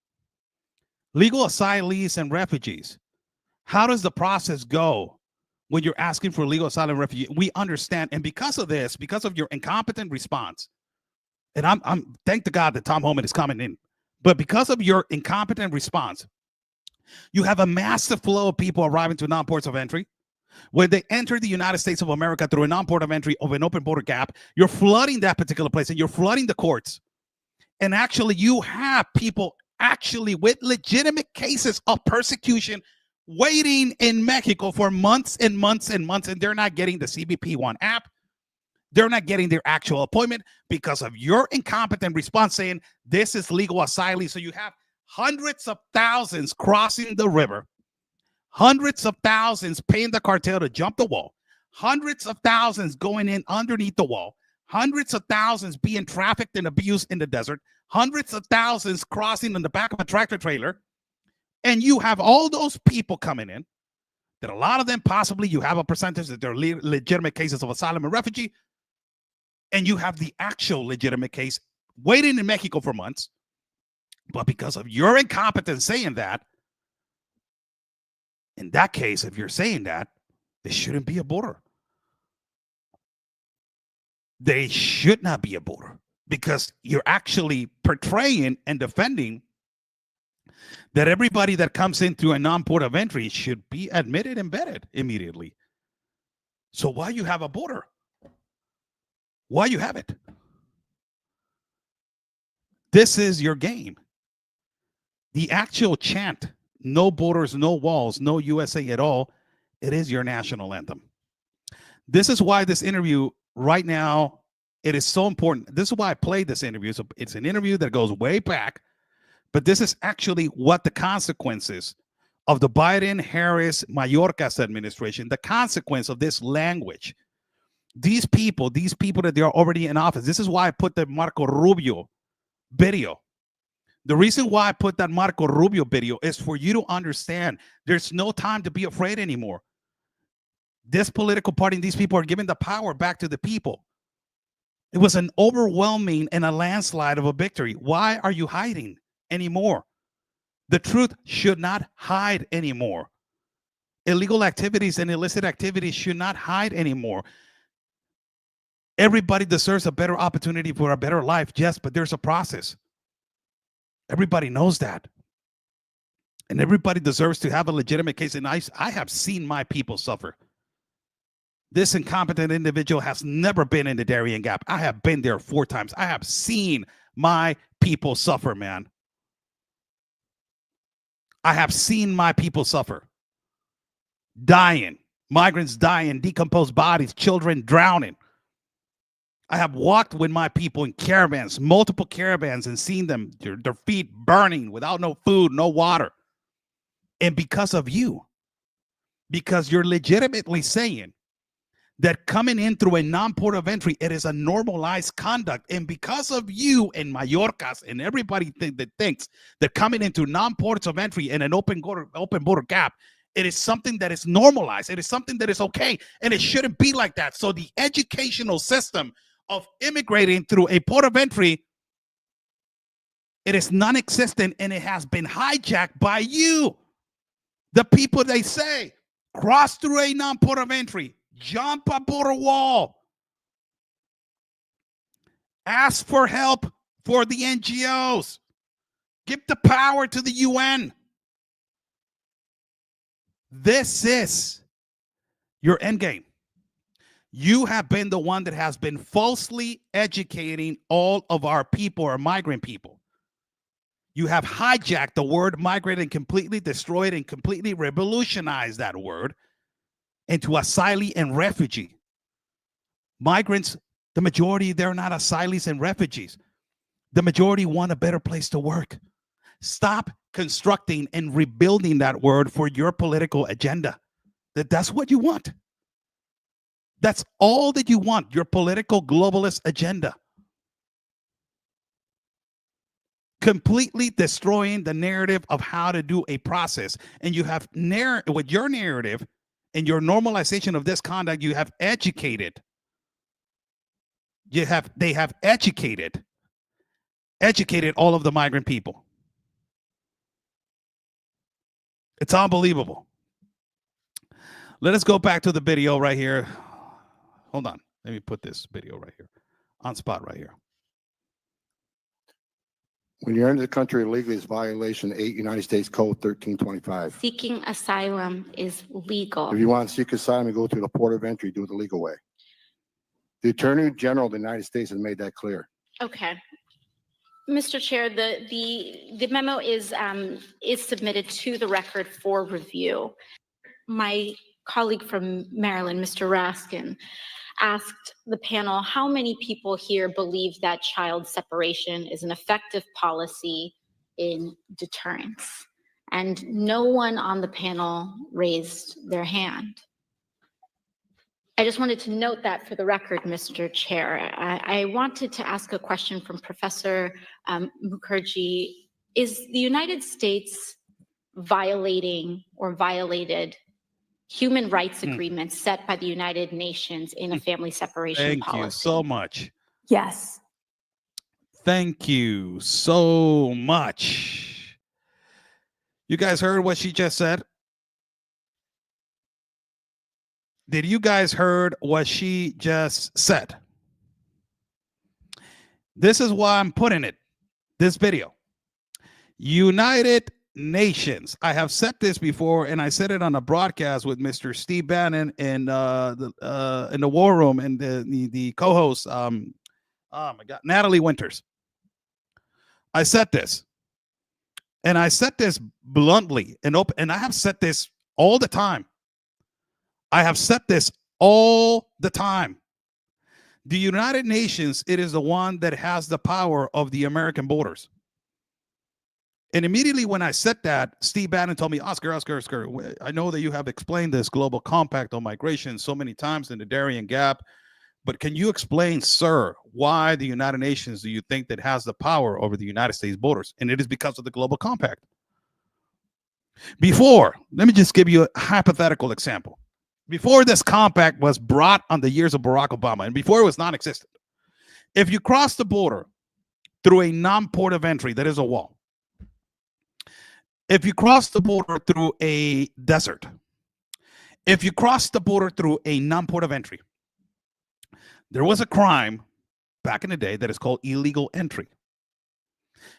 Legal asylees and refugees, how does the process go when you're asking for legal asylum and refugee? We understand, and because of this, because of your incompetent response, and I'm thank to God that Tom Homan is coming in, but because of your incompetent response, you have a massive flow of people arriving to non-ports of entry. When they enter the United States of America through a non-port of entry of an open border gap, you're flooding that particular place and you're flooding the courts. And actually, you have people actually with legitimate cases of persecution waiting in Mexico for months and months and months, and they're not getting the CBP One app. They're not getting their actual appointment because of your incompetent response saying this is legal asylee. So you have hundreds of thousands crossing the river, hundreds of thousands paying the cartel to jump the wall, hundreds of thousands going in underneath the wall, hundreds of thousands being trafficked and abused in the desert, hundreds of thousands crossing in the back of a tractor trailer. And you have all those people coming in, that a lot of them possibly you have a percentage that they're legitimate cases of asylum and refugee. And you have the actual legitimate case waiting in Mexico for months. But because of your incompetence saying that, in that case, if you're saying that, there shouldn't be a border. They should not be a border because you're actually portraying and defending that everybody that comes in through a non-port of entry should be admitted and vetted immediately. So why you have a border? Why you have it? This is your game. The actual chant, no borders, no walls, no USA at all, it is your national anthem. This is why this interview right now, it is so important. This is why I played this interview. So it's an interview that goes way back, but this is actually what the consequences of the Biden-Harris Mayorkas administration, the consequence of this language. These people that they are already in office. This is why I put the Marco Rubio video. The reason why I put that Marco Rubio video is for you to understand there's no time to be afraid anymore. This political party and these people are giving the power back to the people. It was an overwhelming and a landslide of a victory. Why are you hiding anymore? The truth should not hide anymore. Illegal activities and illicit activities should not hide anymore. Everybody deserves a better opportunity for a better life, yes, but there's a process. Everybody knows that. And everybody deserves to have a legitimate case. And I have seen my people suffer. This incompetent individual has never been in the Darien Gap. I have been there 4 times. I have seen my people suffer, man. I have seen my people suffer. Dying. Migrants dying, decomposed bodies, children drowning. I have walked with my people in caravans, multiple caravans, and seen them, their feet burning without no food, no water. And because of you, because you're legitimately saying that coming in through a non-port of entry, it is a normalized conduct. And because of you and Mallorcas and everybody that thinks that coming into non-ports of entry and an open border gap, it is something that is normalized. It is something that is okay. And it shouldn't be like that. So the educational system of immigrating through a port of entry, it is non-existent, and it has been hijacked by you. The people, they say, cross through a non-port of entry, jump a border wall, ask for help for the NGOs, give the power to the UN. This is your end game. You have been the one that has been falsely educating all of our people, our migrant people. You have hijacked the word migrant and completely destroyed and completely revolutionized that word into asylee and refugee. Migrants, the majority, they're not asylees and refugees. The majority want a better place to work. Stop constructing and rebuilding that word for your political agenda. That's what you want. That's all that you want, your political globalist agenda. Completely destroying the narrative of how to do a process. And you have, with your narrative and your normalization of this conduct, you have educated. They have educated all of the migrant people. It's unbelievable. Let us go back to the video right here. Hold on. Let me put this video right here. On spot right here. When you enter the country illegally, it's violation 8 United States Code 1325. Seeking asylum is legal. If you want to seek asylum and go through the port of entry, do it the legal way. The Attorney General of the United States has made that clear. Okay. Mr. Chair, the memo is submitted to the record for review. My colleague from Maryland, Mr. Raskin, asked the panel how many people here believe that child separation is an effective policy in deterrence. And no one on the panel raised their hand. I just wanted to note that for the record, Mr. Chair. I wanted to ask a question from Professor Mukherjee. Is the United States violating or violated human rights agreements set by the United Nations in a family separation policy? Thank you so much. Yes. Thank you so much. You guys heard what she just said? Did you guys heard what she just said? This is why I'm putting it, this video. United Nations. I have said this before, and I said it on a broadcast with Mr. Steve Bannon in the War Room and the co-host, oh my God, Natalie Winters. I said this, and I said this bluntly and open, and I have said this all the time. I have said this all the time. The United Nations, it is the one that has the power of the American borders. And immediately when I said that, Steve Bannon told me, Oscar, I know that you have explained this global compact on migration so many times in the Darien Gap, But can you explain, sir, why the United Nations do you think that has the power over the United States borders? And it is because of the Global Compact. Before, let me just give you a hypothetical example. Before this compact was brought on the years of Barack Obama, and before it was non-existent, if you cross the border through a non-port of entry, that is a wall. If you cross the border through a desert, if you cross the border through a non-port of entry, there was a crime back in the day that is called illegal entry.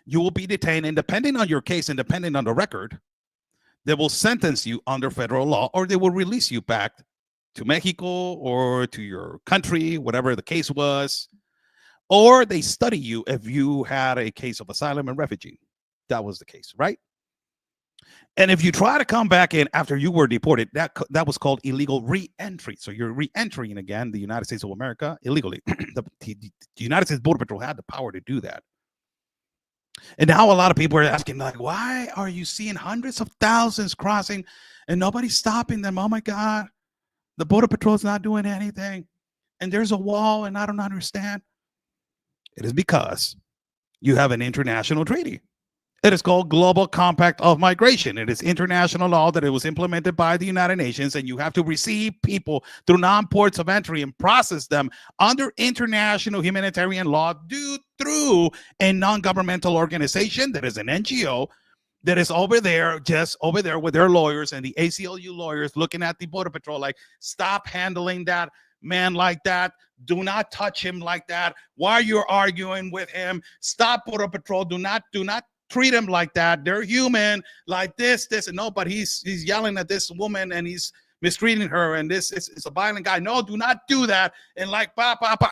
You will be detained, and depending on your case and depending on the record, they will sentence you under federal law, or they will release you back to Mexico or to your country, whatever the case was, or they study you if you had a case of asylum and refugee. That was the case, right? And if you try to come back in after you were deported, that was called illegal re-entry. So you're re-entering again the United States of America illegally. the United States Border Patrol had the power to do that. And now a lot of people are asking, like, why are you seeing hundreds of thousands crossing and nobody's stopping them? Oh my God, the Border Patrol is not doing anything. And there's a wall and I don't understand. It is because you have an international treaty. It is called Global Compact of Migration. It is international law that it was implemented by the United Nations, and you have to receive people through non-ports of entry and process them under international humanitarian law through a non-governmental organization that is an NGO that is over there, just over there with their lawyers and the ACLU lawyers looking at the Border Patrol like, stop handling that man like that. Do not touch him like that. Why you're arguing with him? Stop, Border Patrol. Do not treat them like that. They're human, like this, and no, but he's yelling at this woman and he's mistreating her, and this is a violent guy. No, do not do that. And like,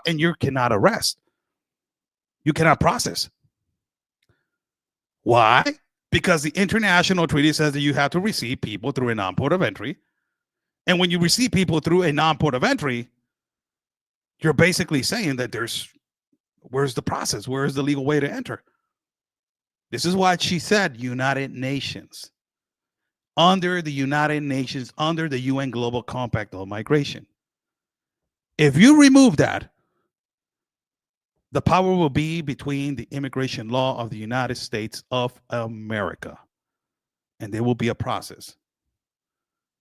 and you cannot arrest. You cannot process. Why? Because the international treaty says that you have to receive people through a non-port of entry. And when you receive people through a non-port of entry, you're basically saying that where's the process? Where's the legal way to enter? This is why she said United Nations. Under the United Nations, under the UN Global Compact on Migration. If you remove that, the power will be between the immigration law of the United States of America. And there will be a process.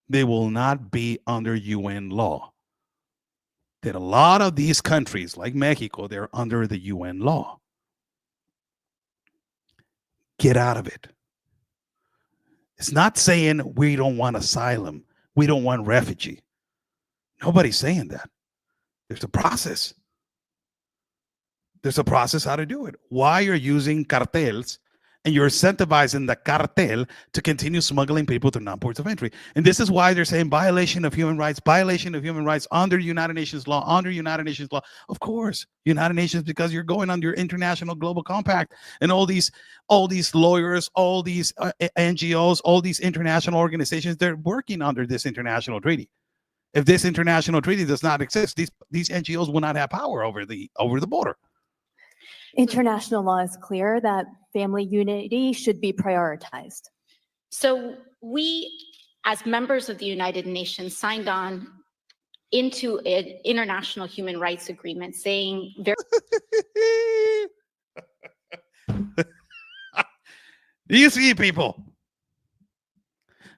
They will not be under UN law. That a lot of these countries, like Mexico, they're under the UN law. Get out of it. It's not saying we don't want asylum. We don't want refugee. Nobody's saying that. There's a process. There's a process how to do it. Why you're using cartels and you're incentivizing the cartel to continue smuggling people to non-ports of entry. And this is why they're saying violation of human rights under United Nations law, under United Nations law. Of course, United Nations, because you're going under international global compact, and all these lawyers, all these NGOs, all these international organizations, they're working under this international treaty. If this international treaty does not exist, these NGOs will not have power over the border. International law is clear that family unity should be prioritized. So we, as members of the United Nations, signed on into an international human rights agreement saying very Do you see, people?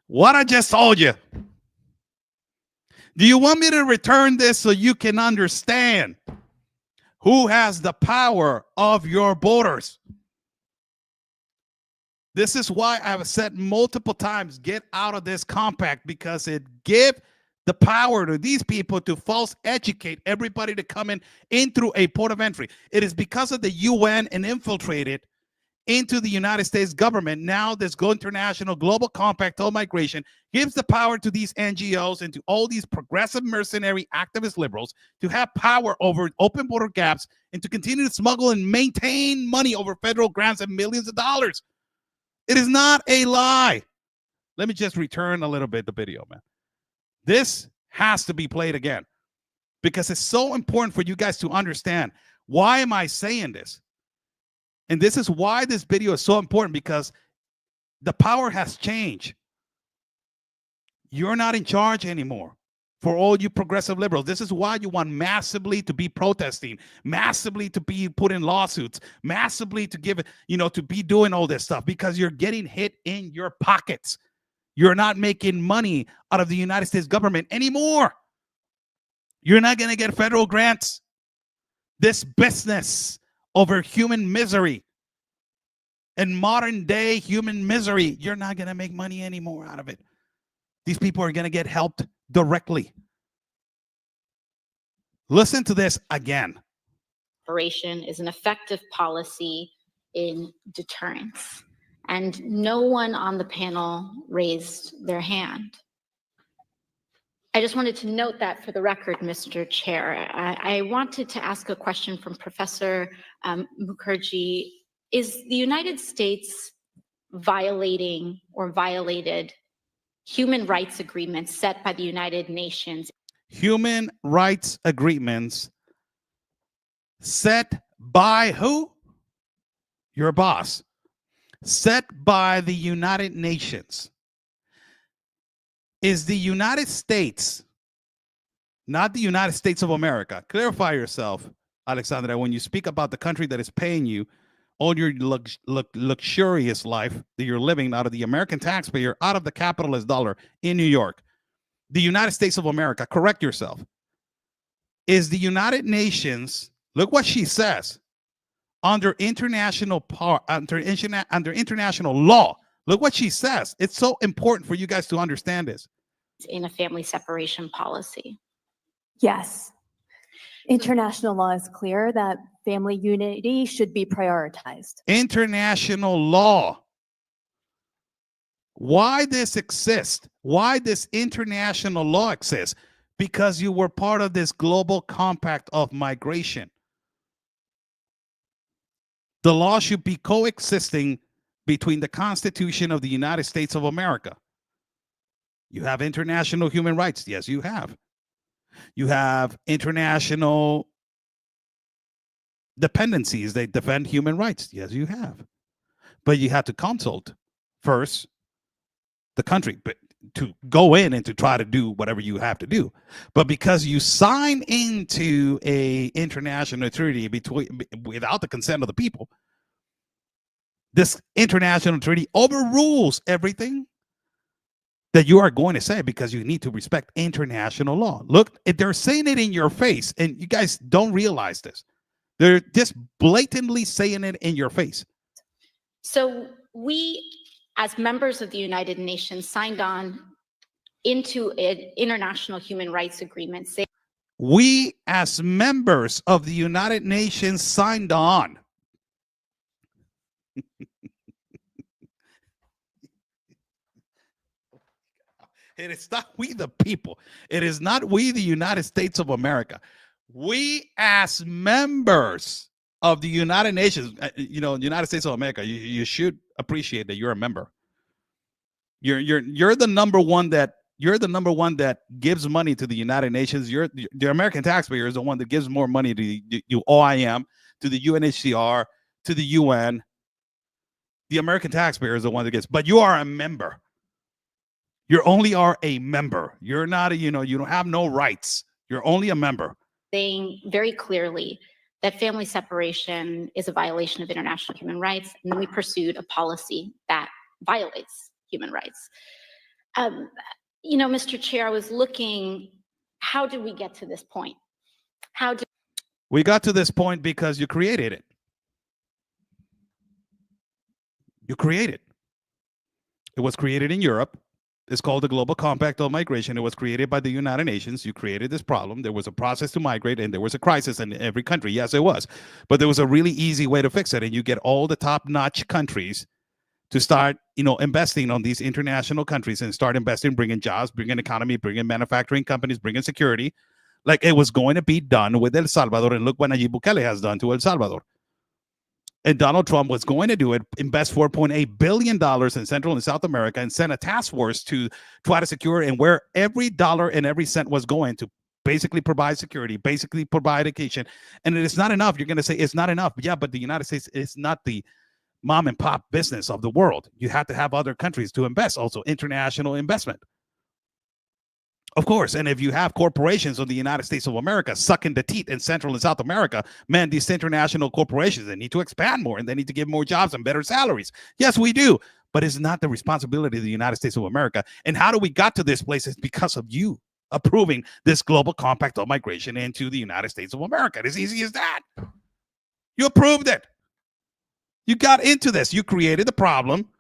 What I just told you. Do you want me to return this so you can understand who has the power of your borders? This is why I've said multiple times, get out of this compact, because it gives the power to these people to false educate everybody to come in through a port of entry. It is because of the UN and infiltrated into the United States government. Now this international global compact on migration gives the power to these NGOs and to all these progressive mercenary activist liberals to have power over open border gaps and to continue to smuggle and maintain money over federal grants and millions of dollars. It is not a lie. Let me just return a little bit the video, man. This has to be played again because it's so important for you guys to understand. Why am I saying this? And this is why this video is so important, because the power has changed. You're not in charge anymore. For all you progressive liberals, this is why you want massively to be protesting, massively to be put in lawsuits, massively to give, to be doing all this stuff, because you're getting hit in your pockets. You're not making money out of the United States government anymore. You're not going to get federal grants. This business over human misery and modern day human misery, you're not going to make money anymore out of it. These people are going to get helped directly. Listen to this again. Separation is an effective policy in deterrence. And no one on the panel raised their hand. I just wanted to note that for the record, Mr. Chair. I wanted to ask a question from Professor Mukherjee. Is the United States violating or violated human rights agreements set by the United Nations? Human rights agreements set by who? Your boss. Set by the United Nations. Is the United States, not the United States of America? Clarify yourself, Alexandra, when you speak about the country that is paying you all your luxurious life that you're living out of the American taxpayer, out of the capitalist dollar in New York. The United States of America, correct yourself. Is the United Nations, look what she says, under international law. Look what she says. It's so important for you guys to understand this. In a family separation policy. Yes. International law is clear that family unity should be prioritized. International law. Why this exists? Why this international law exists? Because you were part of this global compact of migration. The law should be coexisting between the Constitution of the United States of America. You have international human rights. Yes, you have. You have international dependencies. They defend human rights. Yes, you have. But you have to consult first the country to go in and to try to do whatever you have to do. But because you sign into a international treaty without the consent of the people, this international treaty overrules everything that you are going to say, because you need to respect international law. Look, they're saying it in your face, and you guys don't realize this. They're just blatantly saying it in your face. So we, as members of the United Nations, signed on into an international human rights agreement. We, as members of the United Nations, signed on. It is not we the people. It is not we the United States of America. We, as members of the United Nations, United States of America, you should appreciate that you're a member. You're the number one that gives money to the United Nations. The American taxpayer is the one that gives more money to the OIM, to the UNHCR, to the UN. The American taxpayer is the one that gets, but you are a member. You only are a member. You're not you don't have no rights. You're only a member. Saying very clearly that family separation is a violation of international human rights, and then we pursued a policy that violates human rights. Mr. Chair, I was looking, how did we get to this point? We got to this point because you created it. You created it. It was created in Europe. It's called the Global Compact on Migration. It was created by the United Nations. You created this problem. There was a process to migrate, and there was a crisis in every country. Yes, it was. But there was a really easy way to fix it, and you get all the top-notch countries to start, investing on these international countries and start investing, bringing jobs, bringing economy, bringing manufacturing companies, bringing security, like it was going to be done with El Salvador. And look what Nayib Bukele has done to El Salvador. And Donald Trump was going to do it, invest $4.8 billion in Central and South America, and send a task force to try to secure, and where every dollar and every cent was going to basically provide security, basically provide education. And it is not enough. You're going to say it's not enough. Yeah, but the United States is not the mom and pop business of the world. You have to have other countries to invest, also international investment. Of course. And if you have corporations of the United States of America sucking the teeth in Central and South America, man, these international corporations, they need to expand more and they need to give more jobs and better salaries. Yes, we do. But it's not the responsibility of the United States of America. And how do we got to this place? It's because of you approving this global compact on migration into the United States of America. It's easy as that. You approved it. You got into this. You created the problem.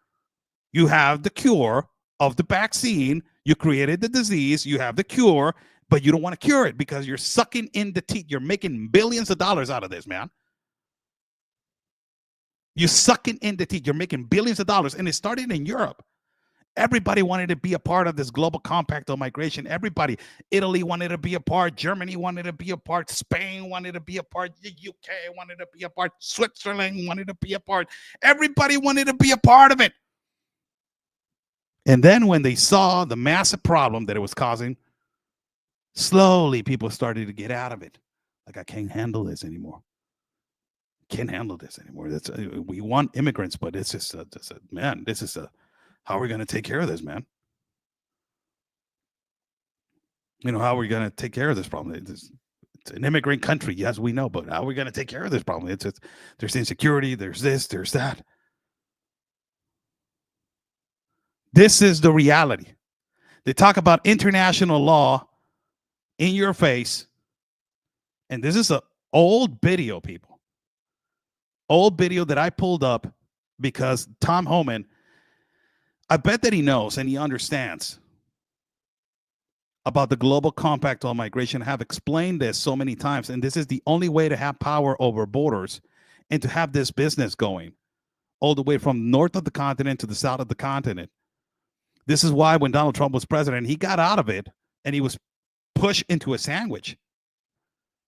You have the cure of the vaccine. You created the disease. You have the cure, but you don't want to cure it because you're sucking in the teeth. You're making billions of dollars out of this, man. You're sucking in the teeth. You're making billions of dollars. And it started in Europe. Everybody wanted to be a part of this global compact on migration. Everybody. Italy wanted to be a part. Germany wanted to be a part. Spain wanted to be a part. The UK wanted to be a part. Switzerland wanted to be a part. Everybody wanted to be a part of it. And then when they saw the massive problem that it was causing, slowly people started to get out of it. Like, I can't handle this anymore. Can't handle this anymore. That's we want immigrants, but it's just man, this is how are we going to take care of this, man? You know, how are we going to take care of this problem? It's an immigrant country, yes, we know, but how are we going to take care of this problem? There's insecurity, there's this, there's that. This is the reality. They talk about international law in your face, and this is an old video, people. Old video that I pulled up because Tom Homan, I bet that he knows and he understands about the global compact on migration. I have explained this so many times, and this is the only way to have power over borders and to have this business going all the way from north of the continent to the south of the continent. This is why when Donald Trump was president, he got out of it and he was pushed into a sandwich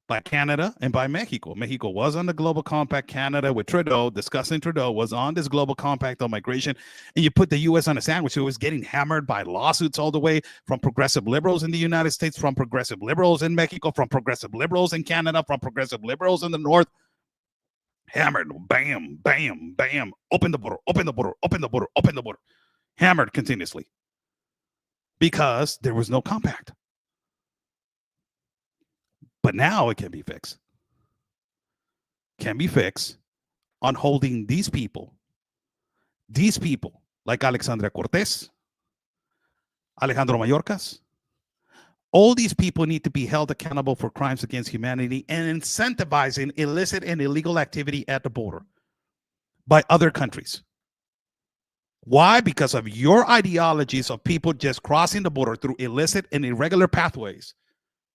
by Canada and by Mexico. Mexico was on the global compact. Canada with Trudeau, discussing Trudeau, was on this global compact on migration. And you put the U.S. on a sandwich. So it was getting hammered by lawsuits all the way from progressive liberals in the United States, from progressive liberals in Mexico, from progressive liberals in Canada, from progressive liberals in the North. Hammered, bam, bam, bam. Open the border, open the border, open the border, open the border. Hammered continuously because there was no compact. But now it can be fixed. Can be fixed on holding these people like Alexandria Cortez, Alejandro Mayorkas. All these people need to be held accountable for crimes against humanity and incentivizing illicit and illegal activity at the border by other countries. Why? Because of your ideologies of people just crossing the border through illicit and irregular pathways.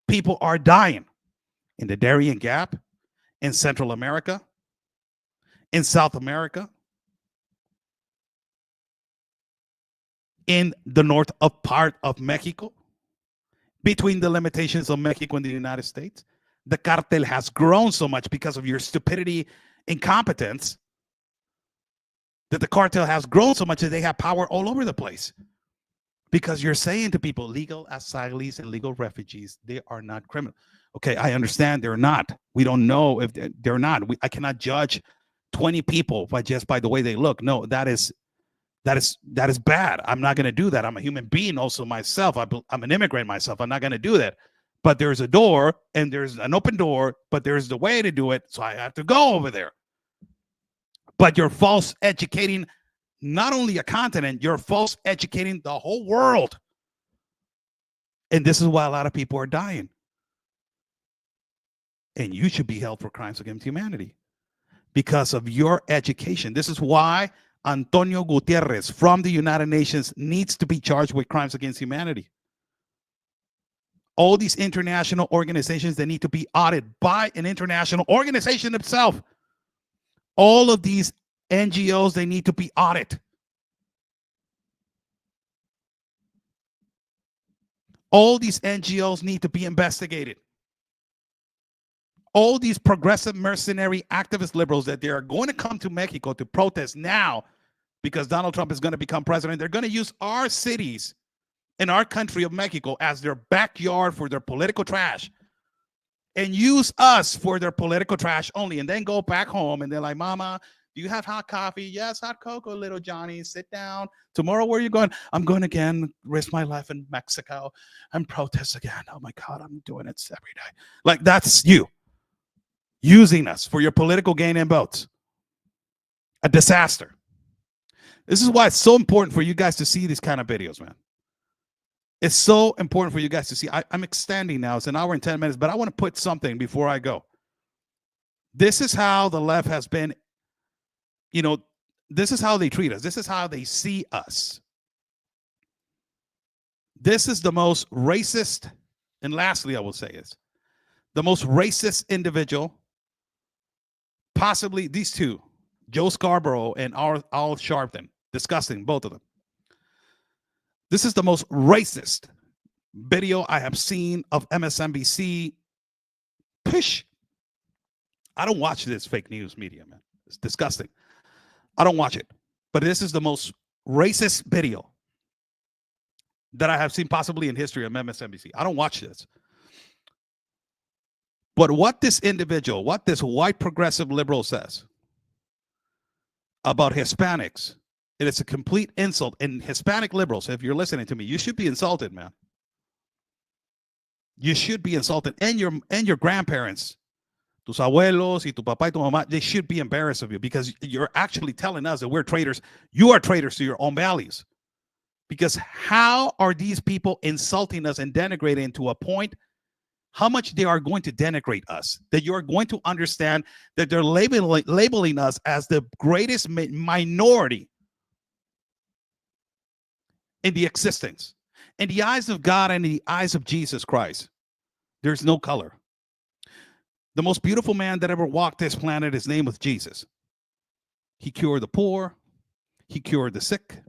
People are dying in the Darien Gap, in Central America, in South America, in the north of part of Mexico, between the limitations of Mexico and the United States. The cartel has grown so much because of your stupidity, incompetence, that the cartel has grown so much that they have power all over the place. Because you're saying to people, legal asylees and legal refugees, they are not criminal. Okay, I understand they're not. We don't know if they're not. I cannot judge 20 people by the way they look. No, that is bad. I'm not going to do that. I'm a human being also myself. I'm an immigrant myself. I'm not going to do that. But there's a door and there's an open door, but there's the way to do it. So I have to go over there. But you're false educating not only a continent, you're false educating the whole world. And this is why a lot of people are dying. And you should be held for crimes against humanity because of your education. This is why Antonio Gutierrez from the United Nations needs to be charged with crimes against humanity. All these international organizations that need to be audited by an international organization itself. All of these NGOs, they need to be audited. All these NGOs need to be investigated. All these progressive mercenary activist liberals that they are going to come to Mexico to protest now because Donald Trump is going to become president. They're going to use our cities in our country of Mexico as their backyard for their political trash and use us for their political trash only, and then go back home and they're like, mama, Do you have hot coffee? Yes, hot cocoa, little Johnny. Sit down. Tomorrow, where are you going? I'm going again, risk my life in Mexico and protest again. Oh my God, I'm doing it every day. Like, that's you using us for your political gain and votes. A disaster. This is why it's so important for you guys to see these kind of videos, man. It's so important for you guys to see. I'm extending now. It's an hour and 10 minutes, but I want to put something before I go. This is how the left has been, this is how they treat us. This is how they see us. This is the most racist, and lastly, I will say is the most racist individual, possibly these two, Joe Scarborough and Al Sharpton. Disgusting, both of them. This is the most racist video I have seen of MSNBC. Pish. I don't watch this fake news media, man. It's disgusting. I don't watch it. But this is the most racist video that I have seen possibly in history of MSNBC. I don't watch this. But what this individual, what this white progressive liberal says about Hispanics, it is a complete insult. And Hispanic liberals, if you're listening to me, you should be insulted, man. You should be insulted. And your grandparents, tus abuelos, y tu papá y tu mamá, they should be embarrassed of you because you're actually telling us that we're traitors. You are traitors to your own values. Because how are these people insulting us and denigrating to a point how much they are going to denigrate us, that you're going to understand that they're labeling us as the greatest minority in the existence. In the eyes of God and in the eyes of Jesus Christ, there's no color. The most beautiful man that ever walked this planet, his name was Jesus. He cured the poor. He cured the sick.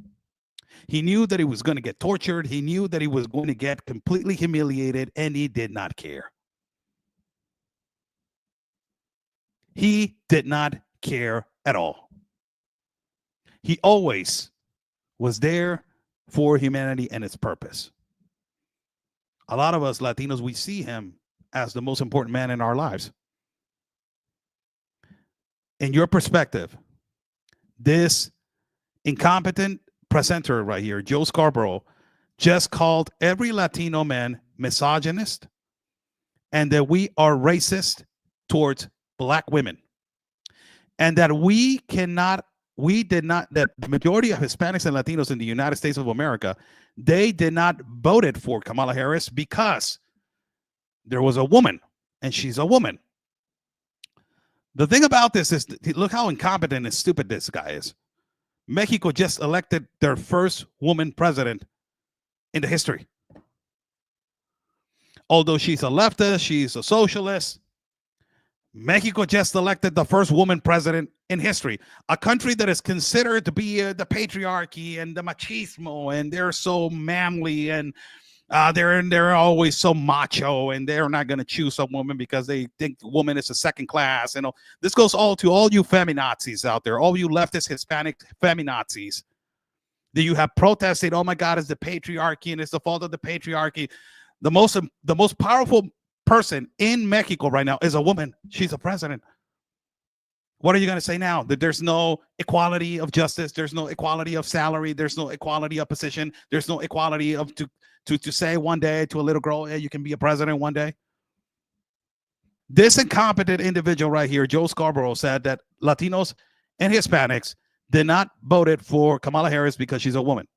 He knew that he was going to get tortured. He knew that he was going to get completely humiliated, and he did not care. He did not care at all. He always was there for humanity and its purpose. A lot of us Latinos, we see him as the most important man in our lives. In your perspective, this incompetent presenter right here, Joe Scarborough, just called every Latino man misogynist and that we are racist towards Black women, and that that the majority of Hispanics and Latinos in the United States of America, they did not vote for Kamala Harris because there was a woman, and she's a woman. The thing about this is, look how incompetent and stupid this guy is. Mexico just elected their first woman president in the history. Although she's a leftist, she's a socialist, Mexico just elected the first woman president in history. A country that is considered to be the patriarchy and the machismo, and they're so manly, and they're always so macho, and they're not going to choose a woman because they think the woman is a second class. This goes to all you feminazis out there, all you leftist Hispanic feminazis that you have protested. Oh my God, it's the patriarchy and it's the fault of the patriarchy. The most powerful person in Mexico right now is a woman. She's a president. What are you going to say now? That there's no equality of justice, there's no equality of salary, there's no equality of position, there's no equality of to say one day to a little girl, hey, you can be a president one day? This incompetent individual right here, Joe Scarborough, said that Latinos and Hispanics did not vote for Kamala Harris because she's a woman.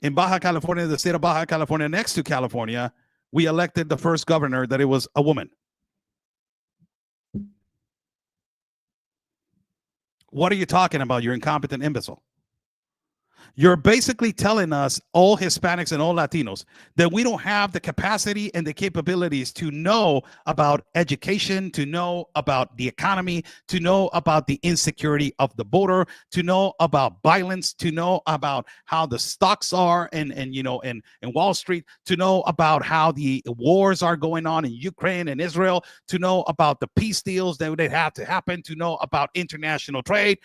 In Baja California, the state of Baja California, next to California, we elected the first governor that it was a woman. What are you talking about, you incompetent imbecile? You're basically telling us, all Hispanics and all Latinos, that we don't have the capacity and the capabilities to know about education, to know about the economy, to know about the insecurity of the border, to know about violence, to know about how the stocks are and Wall Street, to know about how the wars are going on in Ukraine and Israel, to know about the peace deals that would have to happen, to know about international trade.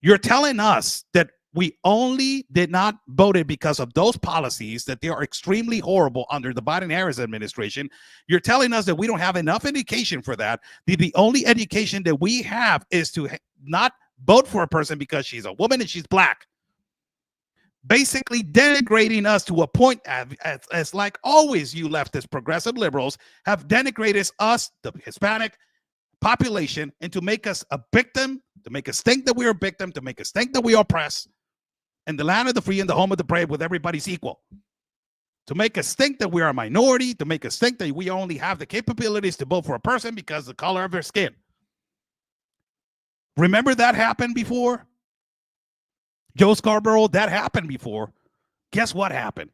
You're telling us that We only did not vote it because of those policies that they are extremely horrible under the Biden-Harris administration. You're telling us that we don't have enough education for that. The only education that we have is to not vote for a person because she's a woman and she's black. Basically denigrating us to a point as like always you leftist progressive liberals have denigrated us, the Hispanic population, and to make us a victim, to make us think that we're a victim, to make us think that we are oppressed. And the land of the free and the home of the brave with everybody's equal. To make us think that we are a minority, to make us think that we only have the capabilities to vote for a person because of the color of their skin. Remember that happened before? Joe Scarborough, that happened before. Guess what happened?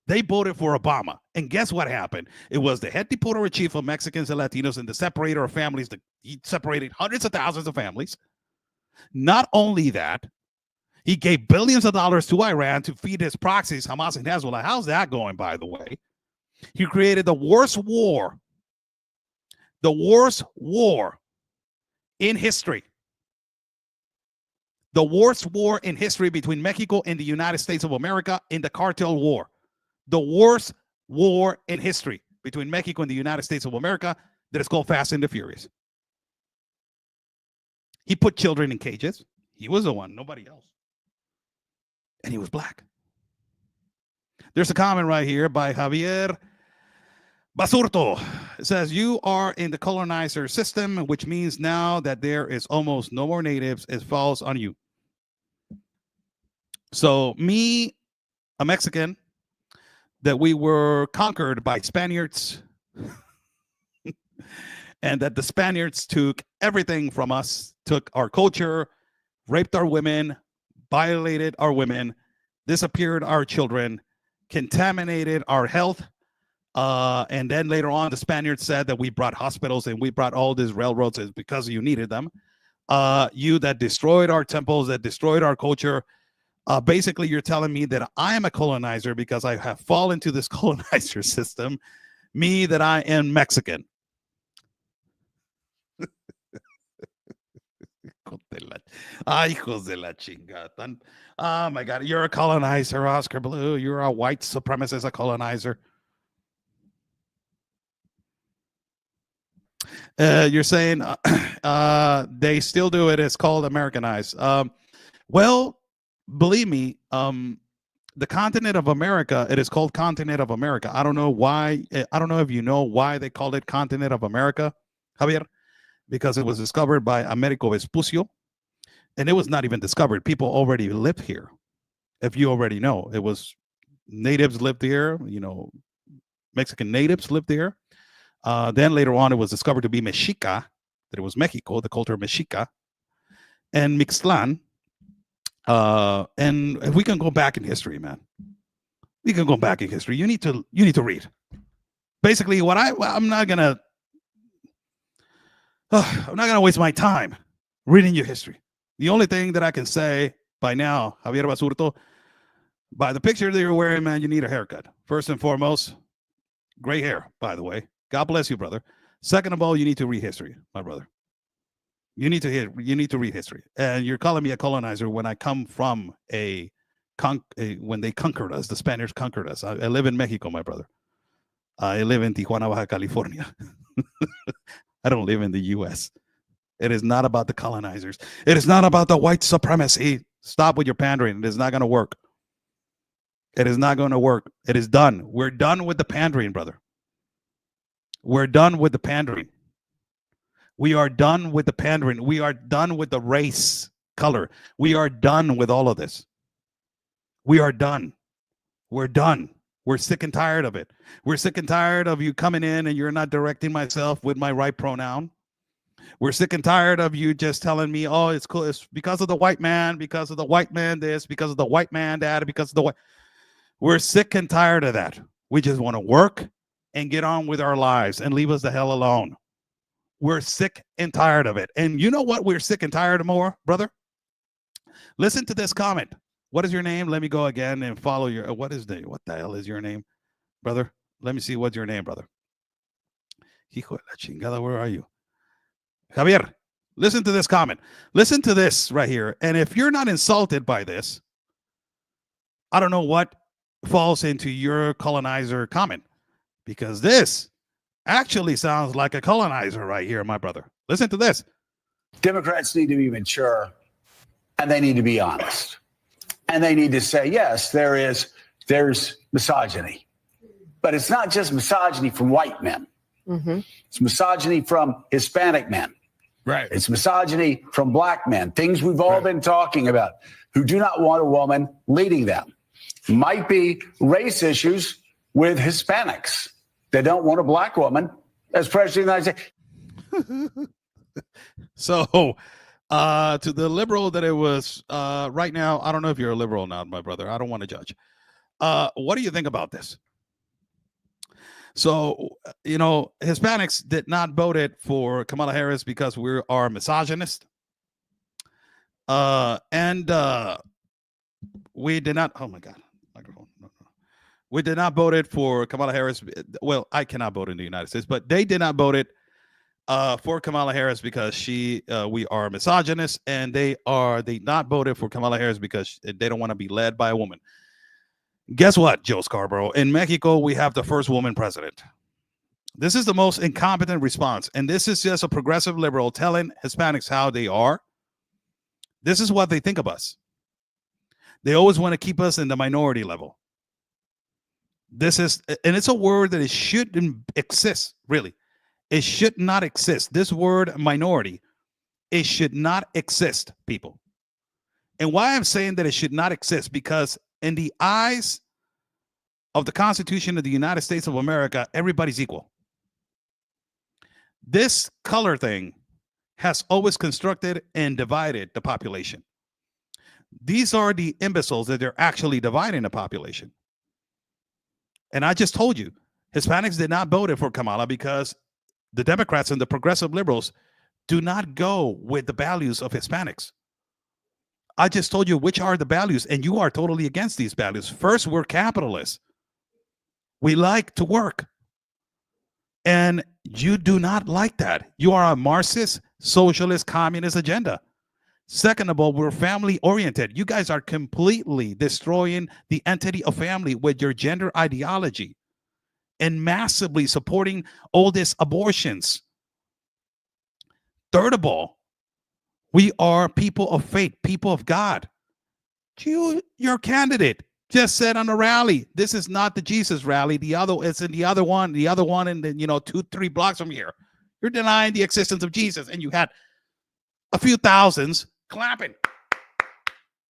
They voted for Obama. And guess what happened? It was the head deporter chief of Mexicans and Latinos and the separator of families. He separated hundreds of thousands of families. Not only that, he gave billions of dollars to Iran to feed his proxies, Hamas and Hezbollah. How's that going, by the way? He created the worst war in history. The worst war in history between Mexico and the United States of America in the cartel war. The worst war in history between Mexico and the United States of America that is called Fast and the Furious. He put children in cages. He was the one, nobody else. And he was black. There's a comment right here by Javier Basurto. It says, you are in the colonizer system, which means now that there is almost no more natives. It falls on you. So me, a Mexican, that we were conquered by Spaniards and that the Spaniards took everything from us, took our culture, raped our women, violated our women, disappeared our children, contaminated our health. And then later on, the Spaniards said that we brought hospitals and we brought all these railroads because you needed them. You that destroyed our temples, that destroyed our culture. Basically, you're telling me that I am a colonizer because I have fallen to this colonizer system. Me, that I am Mexican. Hijos de la chingada. Oh my God, you're a colonizer, Oscar Blue. You're a white supremacist, a colonizer. You're saying they still do it. It's called Americanized. Well, believe me, the continent of America, it is called continent of America. I don't know why. I don't know if you know why they called it continent of America, Javier, because it was discovered by Americo Vespucio, and it was not even discovered. People already lived here. If you already know, it was natives lived here. You know, Mexican natives lived here. Then later on, it was discovered to be Mexica, that it was Mexico, the culture of Mexica, and Mixtlan. And if we can go back in history, man, we can go back in history. You need to read. Basically, I'm not gonna waste my time reading your history. The only thing that I can say by now, Javier Basurto, by the picture that you're wearing, man, you need a haircut. First and foremost, gray hair, by the way. God bless you, brother. Second of all, you need to read history, my brother. You need to read history. And you're calling me a colonizer when I come from when they conquered us, the Spaniards conquered us. I live in Mexico, my brother. I live in Tijuana, Baja California. I don't live in the U.S. It is not about the colonizers. It is not about the white supremacy. Stop with your pandering. It is not going to work. It is not going to work. It is done. We're done with the pandering, brother. We're done with the pandering. We are done with the pandering. We are done with the race color. We are done with all of this. We are done. We're done. We're sick and tired of it. We're sick and tired of you coming in and you're not directing myself with my right pronoun. We're sick and tired of you just telling me, oh, it's cool. It's because of the white man, because of the white man this, because of the white man that, because of the white. We're sick and tired of that. We just want to work and get on with our lives and leave us the hell alone. We're sick and tired of it. And you know what we're sick and tired of more, brother? Listen to this comment. What is your name? Let me go again and follow your, what the hell is your name, brother? Let me see what's your name, brother. Hijo de la chingada, where are you? Javier, listen to this comment. Listen to this right here. And if you're not insulted by this, I don't know what falls into your colonizer comment, because this actually sounds like a colonizer right here, my brother. Listen to this. Democrats need to be mature, and they need to be honest. And they need to say, yes, there's misogyny. But it's not just misogyny from white men. Mm-hmm. It's misogyny from Hispanic men. Right. It's misogyny from black men, things we've all been talking about, who do not want a woman leading them. Might be race issues with Hispanics. They don't want a black woman as president of the United States. So, to the liberal that it was right now, I don't know if you're a liberal or not, my brother. I don't want to judge. What do you think about this? So, you know, Hispanics did not vote it for Kamala Harris because we are misogynist. And we did not, oh my God. We did not vote it for Kamala Harris. Well, I cannot vote in the United States, but they did not vote it for Kamala Harris because we are misogynist, and they not voted for Kamala Harris because they don't want to be led by a woman. Guess what, Joe Scarborough? In Mexico, we have the first woman president. This is the most incompetent response, and this is just a progressive liberal telling Hispanics how they are. This is what they think of us. They always want to keep us in the minority level. This is, and it's a word that it shouldn't exist, really. It should not exist. This word minority, it should not exist, people. And why I'm saying that it should not exist, because in the eyes of the Constitution of the United States of America, everybody's equal. This color thing has always constructed and divided the population. These are the imbeciles that they're actually dividing the population. And I just told you, Hispanics did not vote for Kamala because the Democrats and the progressive liberals do not go with the values of Hispanics. I just told you which are the values, and you are totally against these values. First, we're capitalists. We like to work. And you do not like that. You are a Marxist, socialist, communist agenda. Second of all, we're family oriented. You guys are completely destroying the entity of family with your gender ideology and massively supporting all these abortions. Third of all, we are people of faith, people of God. Your candidate just said on a rally, this is not the Jesus rally. It's in the other one in the 2-3 blocks from here. You're denying the existence of Jesus, and you had a few thousands clapping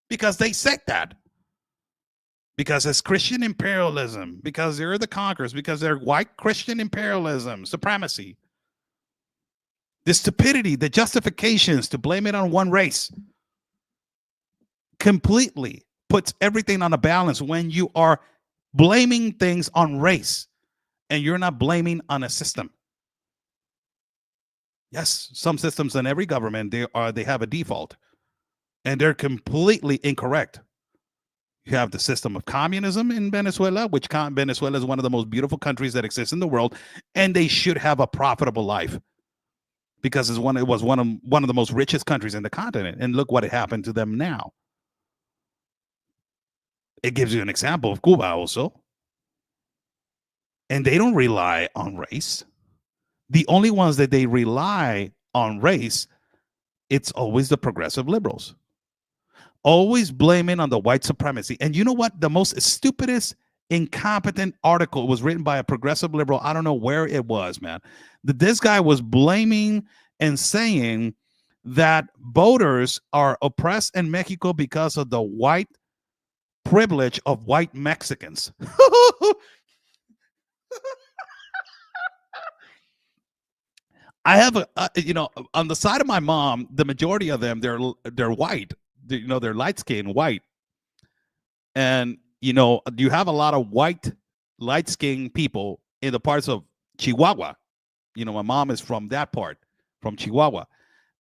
because they said that. Because it's Christian imperialism, because they're the conquerors, because they're white Christian imperialism, supremacy. The stupidity, the justifications to blame it on one race completely puts everything on a balance when you are blaming things on race and you're not blaming on a system. Yes, some systems in every government, they have a default, and they're completely incorrect. You have the system of communism in Venezuela, which Venezuela is one of the most beautiful countries that exists in the world, and they should have a profitable life because it was one of the most richest countries in the continent. And look what happened to them now. It gives you an example of Cuba also. And they don't rely on race. The only ones that they rely on race, it's always the progressive liberals. Always blaming on the white supremacy. And you know what? The most stupidest, incompetent article was written by a progressive liberal. I don't know where it was, man. This guy was blaming and saying that voters are oppressed in Mexico because of the white privilege of white Mexicans. I have on the side of my mom, the majority of them, they're white. They're light-skinned white. And, you have a lot of white, light-skinned people in the parts of Chihuahua. My mom is from that part, from Chihuahua.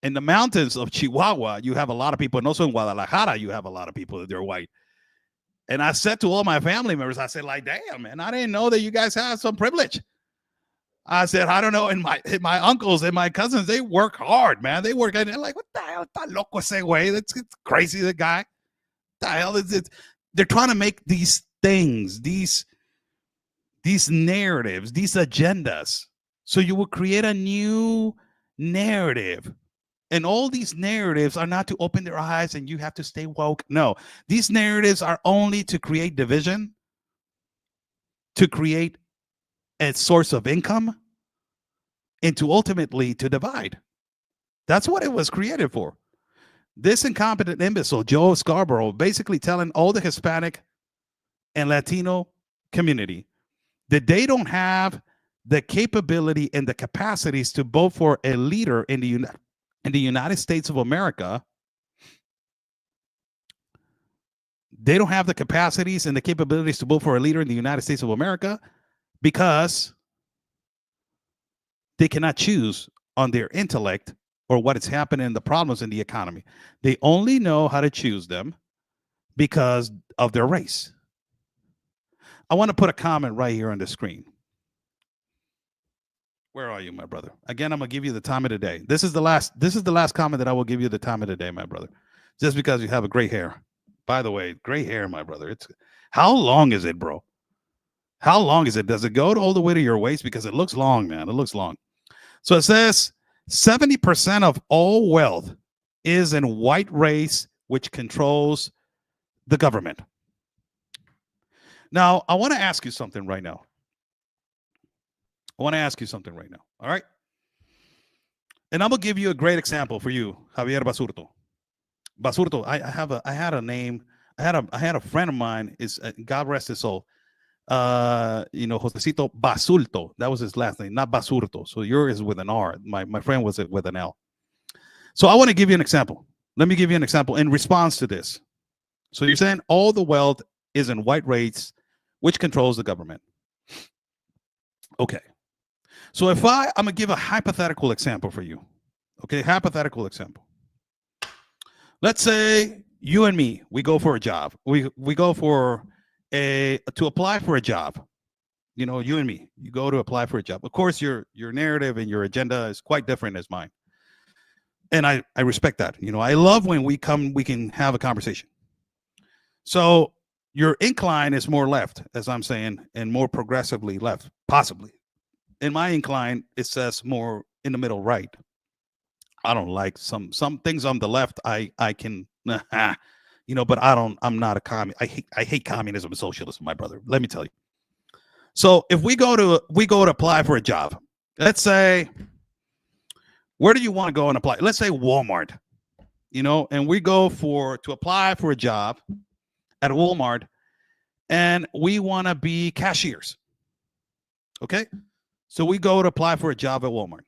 In the mountains of Chihuahua, you have a lot of people, and also in Guadalajara, you have a lot of people that they're white. And I said to all my family members, I said, like, damn, man, I didn't know that you guys have some privilege. I said, I don't know. And my uncles and my cousins, they work hard, man. They work, and they're like, what the hell? Está loco ese güey. That's crazy, the guy. What the hell is it? they're trying to make these things, these narratives, these agendas. So you will create a new narrative. And all these narratives are not to open their eyes and you have to stay woke. No, these narratives are only to create division, to create a source of income, and to ultimately to divide. That's what it was created for. This incompetent imbecile, Joe Scarborough, basically telling all the Hispanic and Latino community that they don't have the capability and the capacities to vote for a leader in the United States of America. They don't have the capacities and the capabilities to vote for a leader in the United States of America because they cannot choose on their intellect or what is happening in the problems in the economy. They only know how to choose them because of their race. I want to put a comment right here on the screen. Where are you, my brother? Again, I'm gonna give you the time of the day. This is the last comment that I will give you the time of the day, my brother. Just because you have a gray hair. By the way, gray hair, my brother. It's how long is it, bro? How long is it? Does it go all the way to your waist? Because it looks long, man. It looks long. So it says 70% of all wealth is in white race, which controls the government. Now, I want to ask you something right now. All right? And I'm going to give you a great example for you, Javier Basurto. Basurto, I had a friend of mine, is God rest his soul. Josecito Basulto. That was his last name, not Basurto. So yours is with an R. My friend was with an L. So I want to give you an example. Let me give you an example in response to this. So you're saying all the wealth is in white race, which controls the government. Okay. So if I'm going to give a hypothetical example for you. Okay, hypothetical example. Let's say you and me, we go for a job. We go for to apply for a job. You know, you and me, you go to apply for a job. Of course, your narrative and your agenda is quite different as mine. And I respect that. You know, I love when we can have a conversation. So your incline is more left, as I'm saying, and more progressively left, possibly. In my incline, it says more in the middle right. I don't like some things on the left. I can, but I'm not a commie. I hate communism and socialism, my brother. Let me tell you. So if we go to apply for a job, let's say, where do you want to go and apply? Let's say Walmart, and we go to apply for a job at Walmart, and we want to be cashiers. Okay. So we go to apply for a job at Walmart.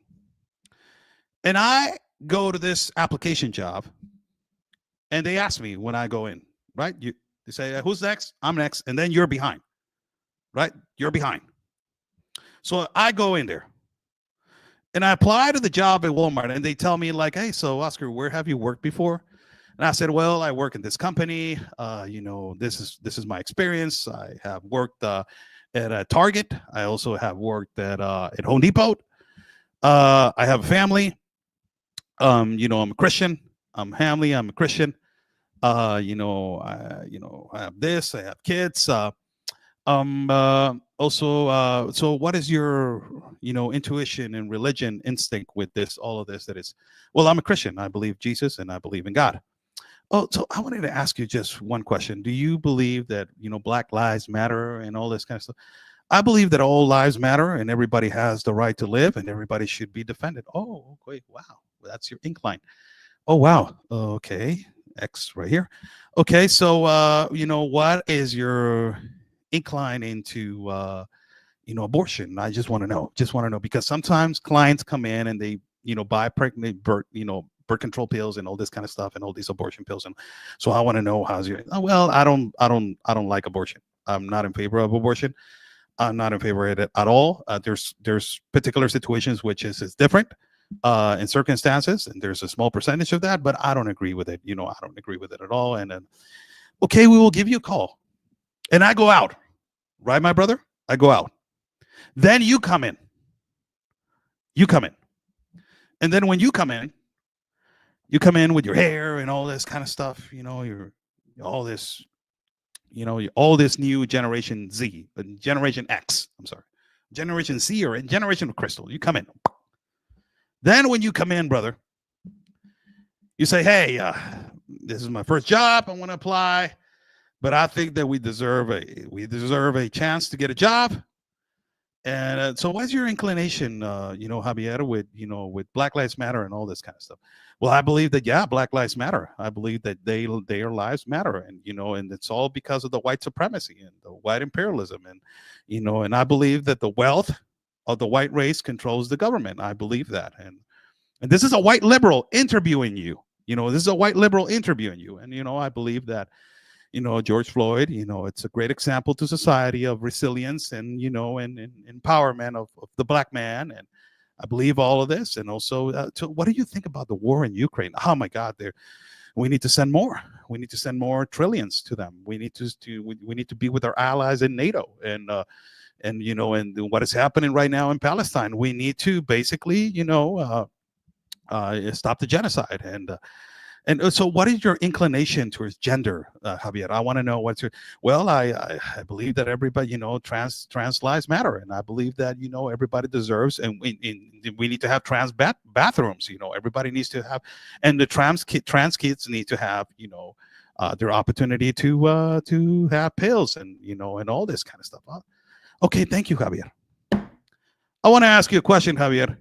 And I go to this application job, and they ask me when I go in, right? They say, who's next? I'm next. And then you're behind, right? You're behind. So I go in there, and I apply to the job at Walmart, and they tell me like, hey, so Oscar, where have you worked before? And I said, well, I work in this company. This is my experience. I have worked at Target. I also have worked at Home Depot. I have a family. I'm a Christian. I'm a Christian. I have this. I have kids. So what is your, intuition and religion instinct with this, all of this? That is, well, I'm a Christian. I believe Jesus and I believe in God. Oh, so I wanted to ask you just one question. Do you believe that, Black Lives Matter and all this kind of stuff? I believe that all lives matter and everybody has the right to live and everybody should be defended. Oh, great. Wow. That's your incline. Oh, wow. Okay. X right here. Okay. So, what is your incline into, abortion? I just want to know, because sometimes clients come in and they, buy pregnant birth control pills and all this kind of stuff and all these abortion pills. And so I want to know how's your, I don't like abortion. I'm not in favor of abortion. I'm not in favor of it at all. There's particular situations which is different in circumstances, and there's a small percentage of that, but I don't agree with it. I don't agree with it at all. And then, okay, we will give you a call. And I go out, right, my brother? I go out. Then you come in. And then when you come in with your hair and all this kind of stuff, you're all this, all this new Generation Z, Generation X, I'm sorry, Generation Z or Generation of Crystal. You come in. Then when you come in, brother, you say, hey, this is my first job. I want to apply, but I think that we deserve a chance to get a job. And so what's your inclination, Javier, with Black Lives Matter and all this kind of stuff? Well, I believe that, yeah, Black Lives Matter. I believe that their lives matter. And, and it's all because of the white supremacy and the white imperialism. And, and I believe that the wealth of the white race controls the government. I believe that. And this is a white liberal interviewing you. This is a white liberal interviewing you. And, I believe that, George Floyd, it's a great example to society of resilience and, and empowerment of the Black man. And I believe all of this. And also, what do you think about the war in Ukraine? Oh, my God, we need to send more. We need to send more trillions to them. We need to be with our allies in NATO. And what is happening right now in Palestine. We need to basically, stop the genocide. And so what is your inclination towards gender, Javier? I want to know what's your, well, I believe that everybody, trans lives matter. And I believe that, everybody deserves, and we need to have trans bathrooms, everybody needs to have, and the trans kids need to have, their opportunity to have pills and, and all this kind of stuff. Okay, thank you, Javier. I want to ask you a question, Javier.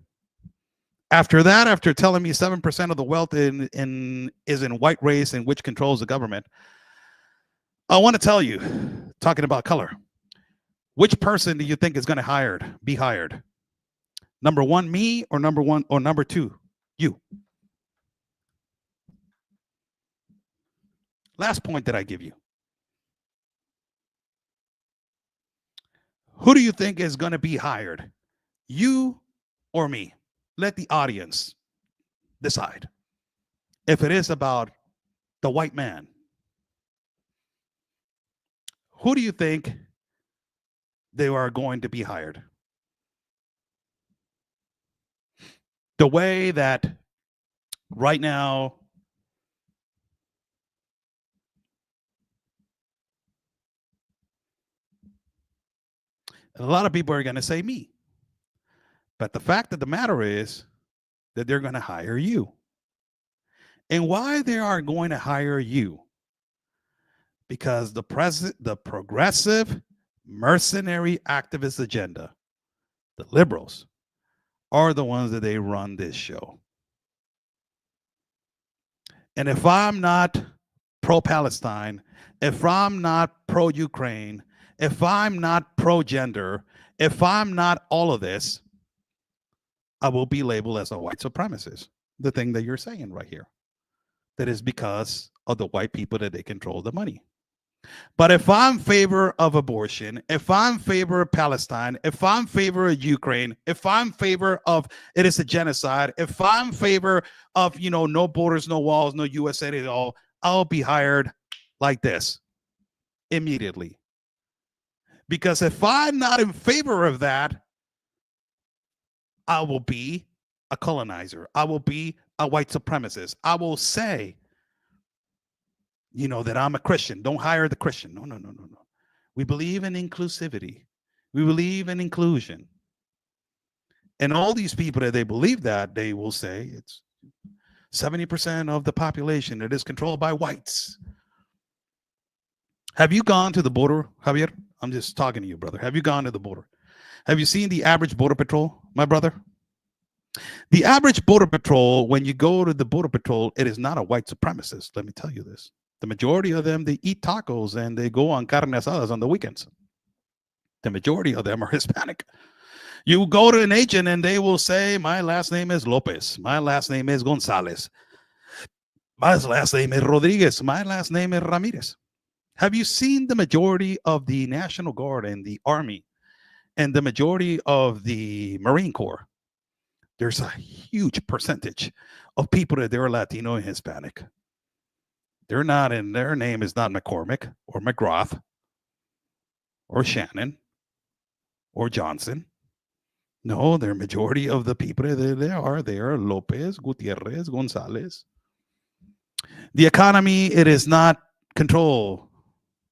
After that, after telling me 7% of the wealth is in white race and which controls the government, I want to tell you, talking about color, which person do you think is going to be hired? Number one, me, or number two, you? Last point that I give you. Who do you think is going to be hired? You or me? Let the audience decide. If it is about the white man, who do you think they are going to be hired? The way that right now a lot of people are going to say me. But the fact of the matter is that they're going to hire you. And why they are going to hire you? Because the progressive mercenary activist agenda, the liberals, are the ones that they run this show. And if I'm not pro-Palestine, if I'm not pro-Ukraine, if I'm not pro-gender, if I'm not all of this, I will be labeled as a white supremacist. The thing that you're saying right here. That is because of the white people that they control the money. But if I'm in favor of abortion, if I'm in favor of Palestine, if I'm in favor of Ukraine, if I'm in favor of it is a genocide, if I'm in favor of, no borders, no walls, no USA at all, I'll be hired like this immediately. Because if I'm not in favor of that, I will be a colonizer. I will be a white supremacist. I will say, that I'm a Christian. Don't hire the Christian. No. We believe in inclusivity. We believe in inclusion. And all these people that they believe that, they will say it's 70% of the population that is controlled by whites. Have you gone to the border, Javier? I'm just talking to you, brother. Have you gone to the border? Have you seen the average border patrol, my brother? The average border patrol, when you go to the border patrol, it is not a white supremacist. Let me tell you this. The majority of them, they eat tacos and they go on carne asadas on the weekends. The majority of them are Hispanic. You go to an agent and they will say, my last name is Lopez. My last name is Gonzalez. My last name is Rodriguez. My last name is Ramirez. Have you seen the majority of the National Guard and the Army and the majority of the Marine Corps? There's a huge percentage of people that they're Latino and Hispanic. They're not in, their name is not McCormick or McGrath or Shannon or Johnson. No, the majority of the people that they are Lopez, Gutierrez, Gonzalez. The economy, it is not controlled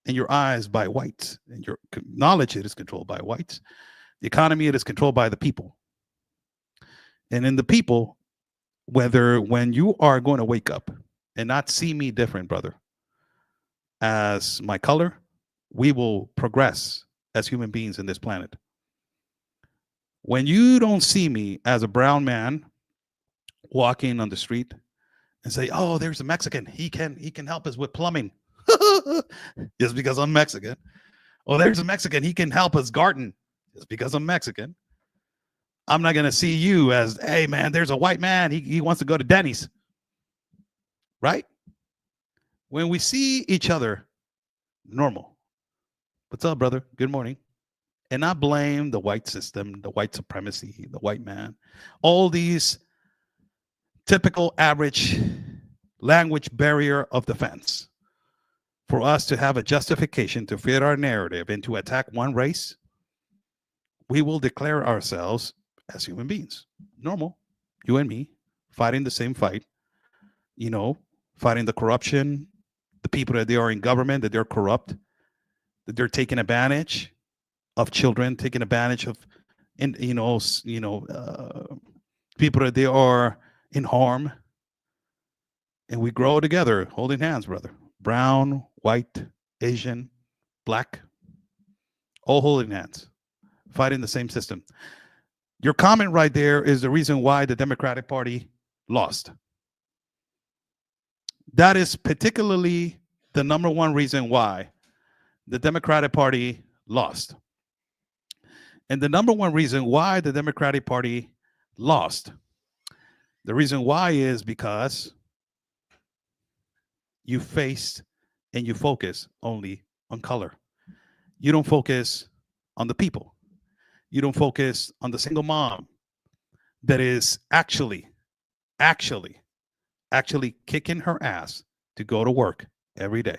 and your eyes by whites, and your knowledge, it is controlled by whites. The economy, it is controlled by the people. And in the people, when you are going to wake up and not see me different, brother, as my color, we will progress as human beings in this planet. When you don't see me as a brown man walking on the street and say, oh, there's a Mexican, he can help us with plumbing just because I'm Mexican. Oh, there's a Mexican, he can help us garden just because I'm Mexican. I'm not going to see you as, hey, man, there's a white man, he wants to go to Denny's. Right? When we see each other normal, what's up, brother? Good morning. And I blame the white system, the white supremacy, the white man, all these typical average language barrier of defense for us to have a justification to fit our narrative and to attack one race. We will declare ourselves as human beings, normal, you and me, fighting the same fight, fighting the corruption, the people that they are in government, that they're corrupt, that they're taking advantage of children, taking advantage of, people that they are in harm. And we grow together, holding hands, brother. Brown, white, Asian, black, all holding hands, fighting the same system. Your comment right there is the reason why the Democratic Party lost. That is particularly the number one reason why the Democratic Party lost. And the number one reason why the Democratic Party lost, the reason why is because you faced and you focus only on color. You don't focus on the people. You don't focus on the single mom that is actually kicking her ass to go to work every day.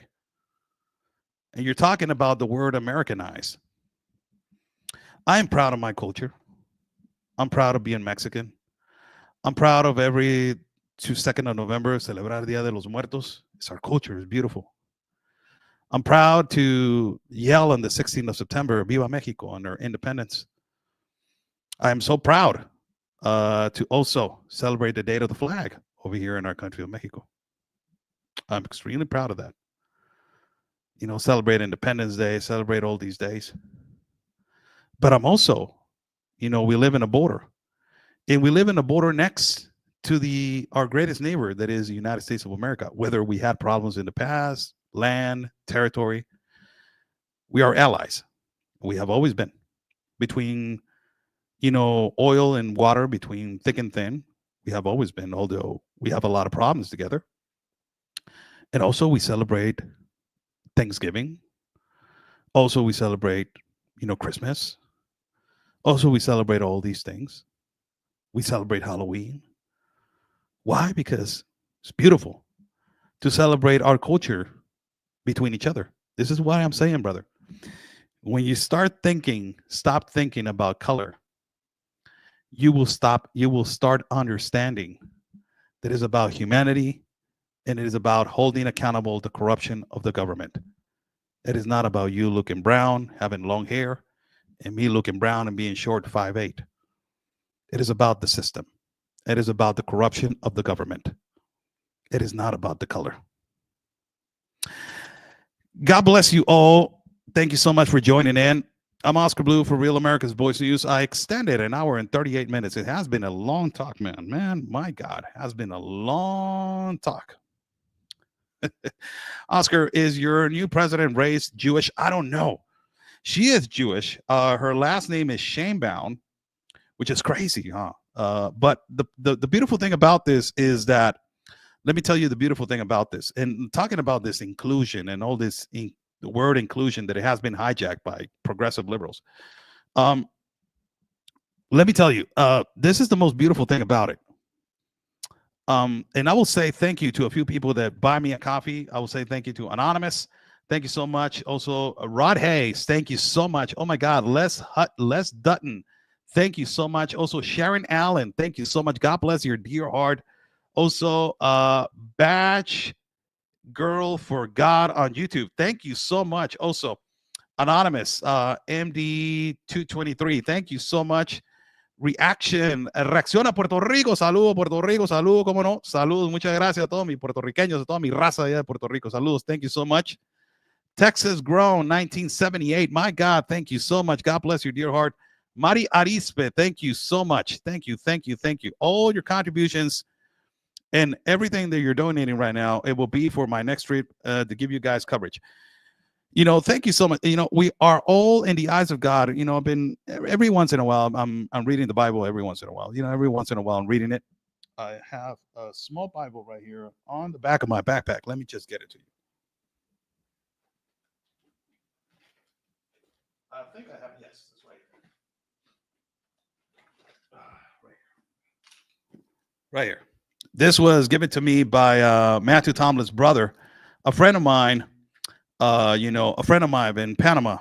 And you're talking about the word Americanized. I am proud of my culture. I'm proud of being Mexican. I'm proud of every 2nd of November, celebrar Dia de los Muertos. It's our culture. It's beautiful. I'm proud to yell on the 16th of September, Viva Mexico, on our independence. I am so proud to also celebrate the Day of the Flag over here in our country of Mexico. I'm extremely proud of that. Celebrate Independence Day, celebrate all these days. But I'm also, we live in a border. And we live in a border next to our greatest neighbor, that is the United States of America. Whether we had problems in the past, land, territory, we are allies. We have always been. Between, oil and water, between thick and thin, we have always been, although we have a lot of problems together. And also we celebrate Thanksgiving. Also we celebrate, Christmas. Also we celebrate all these things. We celebrate Halloween. Why? Because it's beautiful to celebrate our culture between each other. This is what I'm saying, brother. When you stop thinking about color, you will start understanding that it's about humanity, and it is about holding accountable the corruption of the government. It is not about you looking brown, having long hair, and me looking brown and being short 5'8". It is about the system. It is about the corruption of the government. It is not about the color. God bless you all. Thank you so much for joining in. I'm Oscar Blue for Real America's Voice News. I extended an hour and 38 minutes. It has been a long talk, man. Man, my God, has been a long talk. Oscar, is your new president raised Jewish? I don't know. She is Jewish. Her last name is Shanebaum, which is crazy, huh? But the beautiful thing about this is that, let me tell you the beautiful thing about this, and talking about this inclusion and all this, the word inclusion, that it has been hijacked by progressive liberals. Let me tell you, this is the most beautiful thing about it. And I will say thank you to a few people that buy me a coffee. I will say thank you to Anonymous. Thank you so much. Also, Rod Hayes, thank you so much. Oh my God, Les Dutton, thank you so much. Also, Sharon Allen, thank you so much. God bless your dear heart. Also, Batch Girl for God on YouTube. Thank you so much. Also, Anonymous, MD223. Thank you so much. Reaction, reacciona Puerto Rico. Saludos, Puerto Rico. Saludos, cómo no. Saludos, muchas gracias a todos mis puertorriqueños, a toda mi raza allá de Puerto Rico. Saludos. Thank you so much. Texas Grown 1978. My God, thank you so much. God bless your dear heart. Mari Arispe, thank you so much. Thank you, thank you, thank you. All your contributions and everything that you're donating right now, it will be for my next trip to give you guys coverage. You know, thank you so much. You know, we are all in the eyes of God. You know, I've been every once in a while, I'm reading the Bible every once in a while. You know, every once in a while I'm reading it. I have a small Bible right here on the back of my backpack. Let me just get it to you. I think I have, yes, that's right. Right here. This was given to me by Matthew Tomlin's brother, a friend of mine. A friend of mine in Panama,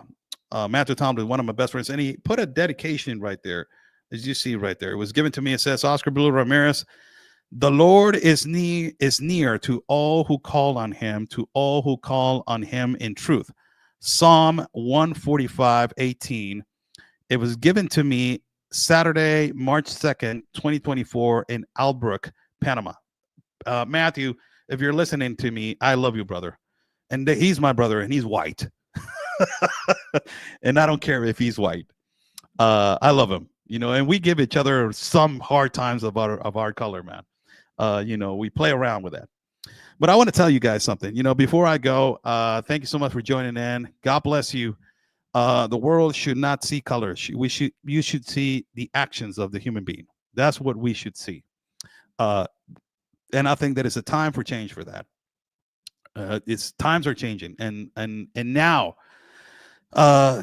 Matthew Tomlin, one of my best friends, and he put a dedication right there, as you see right there. It was given to me. It says, Oscar Blue Ramirez, the Lord is near to all who call on him, to all who call on him in truth. Psalm 145:18. It was given to me Saturday, March 2nd, 2024 in Albrook, Panama. Matthew, if you're listening to me, I love you, brother. And he's my brother, and he's white. And I don't care if he's white. I love him, you know, and we give each other some hard times of our color, man. You know, we play around with that. But I want to tell you guys something. You know, before I go, thank you so much for joining in. God bless you. The world should not see colors. You should see the actions of the human being. That's what we should see. And I think that it's a time for change for that. It's times are changing, and now,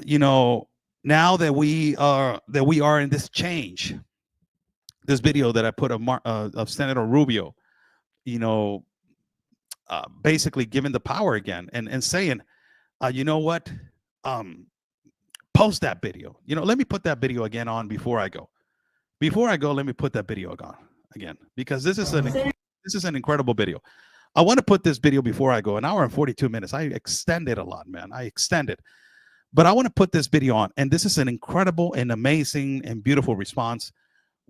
you know, now that we are in this change, this video that I put of Senator Rubio, you know, basically giving the power again and saying, you know what, post that video. You know, let me put that video again on before I go. Before I go, let me put that video on again, because this is an incredible video. I want to put this video before I go, an hour and 42 minutes. I extended a lot, man. I extended. But I want to put this video on, and this is an incredible and amazing and beautiful response.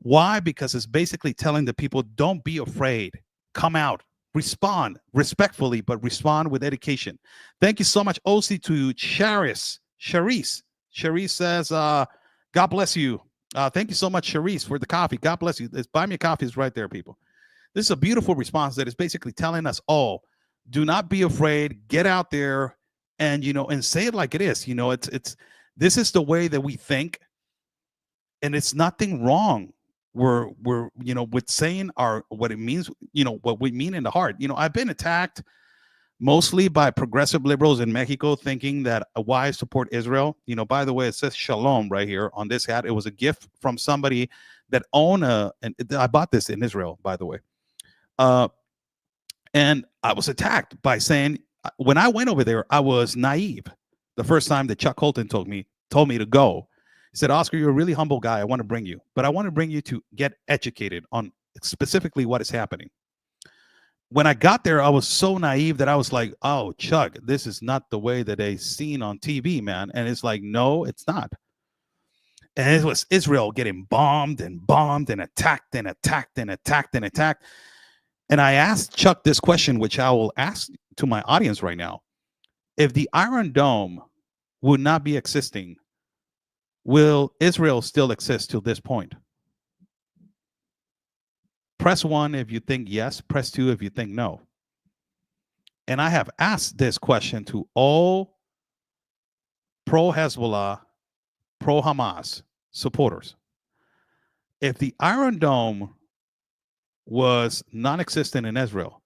Why? Because it's basically telling the people, don't be afraid. Come out. Respond respectfully, but respond with education. Thank you so much, OC, to Charis. Charis says, God bless you. Thank you so much, Charis, for the coffee. God bless you. Buy me a coffee is right there, people. This is a beautiful response that is basically telling us all, do not be afraid, get out there and, you know, and say it like it is. You know, this is the way that we think, and it's nothing wrong. We're, you know, with saying what it means, you know, what we mean in the heart. You know, I've been attacked mostly by progressive liberals in Mexico thinking that why support Israel. You know, by the way, it says Shalom right here on this hat. It was a gift from somebody that owned and I bought this in Israel, by the way. And I was attacked by saying, when I went over there, I was naive. The first time that Chuck Colton told me to go, he said, Oscar, you're a really humble guy. I want to bring you, but I want to bring you to get educated on specifically what is happening. When I got there, I was so naive that I was like, oh, Chuck, this is not the way that they seen on TV, man. And it's like, no, it's not. And it was Israel getting bombed and attacked and attacked and attacked and attacked. And I asked Chuck this question, which I will ask to my audience right now. If the Iron Dome would not be existing, will Israel still exist to this point? Press 1 if you think yes. Press 2 if you think no. And I have asked this question to all pro-Hezbollah, pro-Hamas supporters. If the Iron Dome was non-existent in Israel,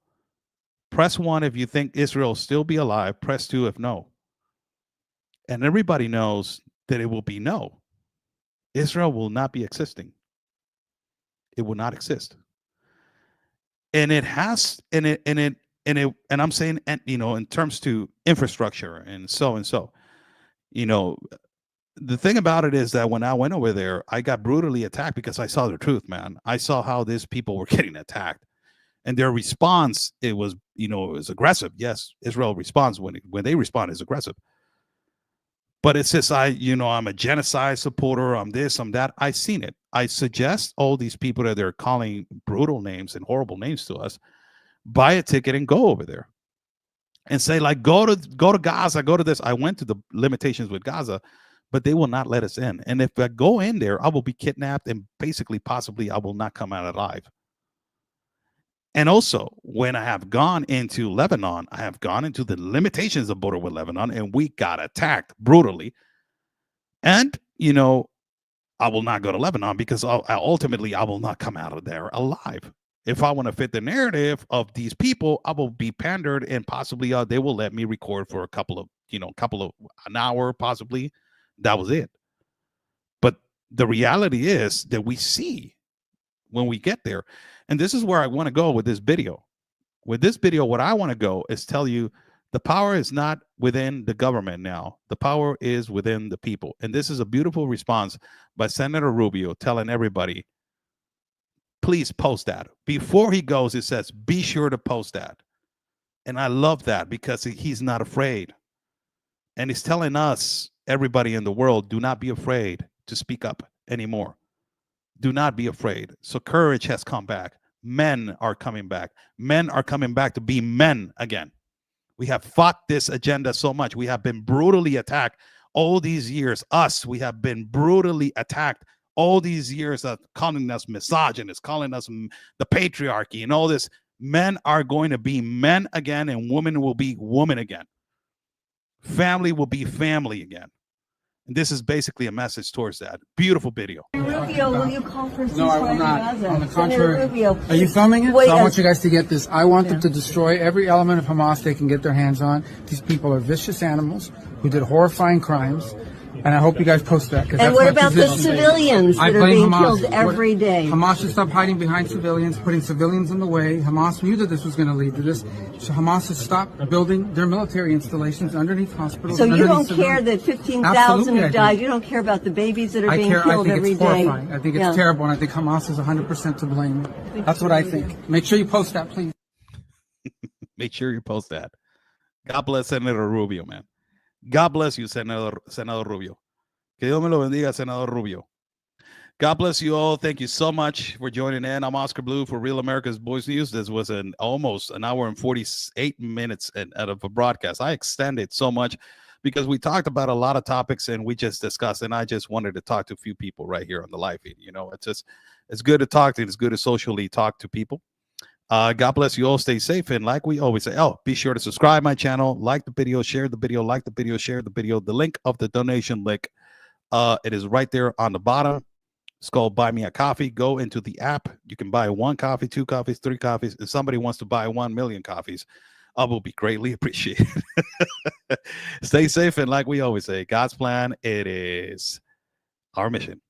press 1 if you think Israel will still be alive. Press 2 if no. And everybody knows that it will be no. Israel will not be existing. It will not exist. And it has, and I'm saying, and you know, in terms to infrastructure and so, you know, the thing about it is that when I went over there, I got brutally attacked because I saw the truth, man. I saw how these people were getting attacked. And their response, it was aggressive. Yes, Israel responds when they respond is aggressive. But it says, I'm a genocide supporter, I'm this, I'm that. I've seen it. I suggest all these people that they're calling brutal names and horrible names to us, buy a ticket and go over there and say, like, go to Gaza, go to this. I went to the limitations with Gaza, but they will not let us in. And if I go in there, I will be kidnapped and basically, possibly, I will not come out alive. And also, when I have gone into Lebanon, I have gone into the limitations of border with Lebanon, and we got attacked brutally. And, I will not go to Lebanon because ultimately I will not come out of there alive. If I want to fit the narrative of these people, I will be pandered, and possibly they will let me record for a couple of an hour, possibly. That was it. But the reality is that we see when we get there. And this is where I want to go with this video. With this video, what I want to go is tell you the power is not within the government now. The power is within the people. And this is a beautiful response by Senator Rubio telling everybody, please post that. Before he goes, it says, be sure to post that. And I love that because he's not afraid. And he's telling us, everybody in the world, do not be afraid to speak up anymore. Do not be afraid. So courage has come back. Men are coming back. Men are coming back to be men again. We have fought this agenda so much. We have been brutally attacked all these years. We have been brutally attacked all these years of calling us misogynists, calling us the patriarchy and all this. Men are going to be men again, and women will be women again. Family will be family again. And this is basically a message towards that. Beautiful video. Rubio, will you call for ceasefire? No, I will not. Gaza? On the contrary. Rubio, are you filming it? Wait, so I want you guys to get this. I want them to destroy every element of Hamas they can get their hands on. These people are vicious animals who did horrifying crimes. And I hope you guys post that. And what about the civilians that are being killed every day? Hamas should stop hiding behind civilians, putting civilians in the way. Hamas knew that this was going to lead to this. So Hamas should stop building their military installations underneath hospitals. So you don't care that 15,000 have died? You don't care about the babies that are being killed every day? Horrifying. I think it's terrible, and I think Hamas is 100% to blame. That's what I think. Make sure you post that, please. Make sure you post that. God bless Senator Rubio, man. God bless you, Senador Rubio. Que Dios me lo bendiga, Senador Rubio. God bless you all. Thank you so much for joining in. I'm Oscar Blue for Real America's Voice News. This was almost an hour and 48 minutes out of a broadcast. I extended so much because we talked about a lot of topics and we just discussed, and I just wanted to talk to a few people right here on the live feed. It's good to talk to. It's good to socially talk to people. God bless you all. Stay safe. And like we always say, be sure to subscribe my channel, like the video, share the video, like the video, share the video. The link of the donation link, it is right there on the bottom. It's called Buy Me a Coffee. Go into the app. You can buy 1 coffee, 2 coffees, 3 coffees. If somebody wants to buy 1 million coffees, I will be greatly appreciated. Stay safe. And like we always say, God's plan, it is our mission.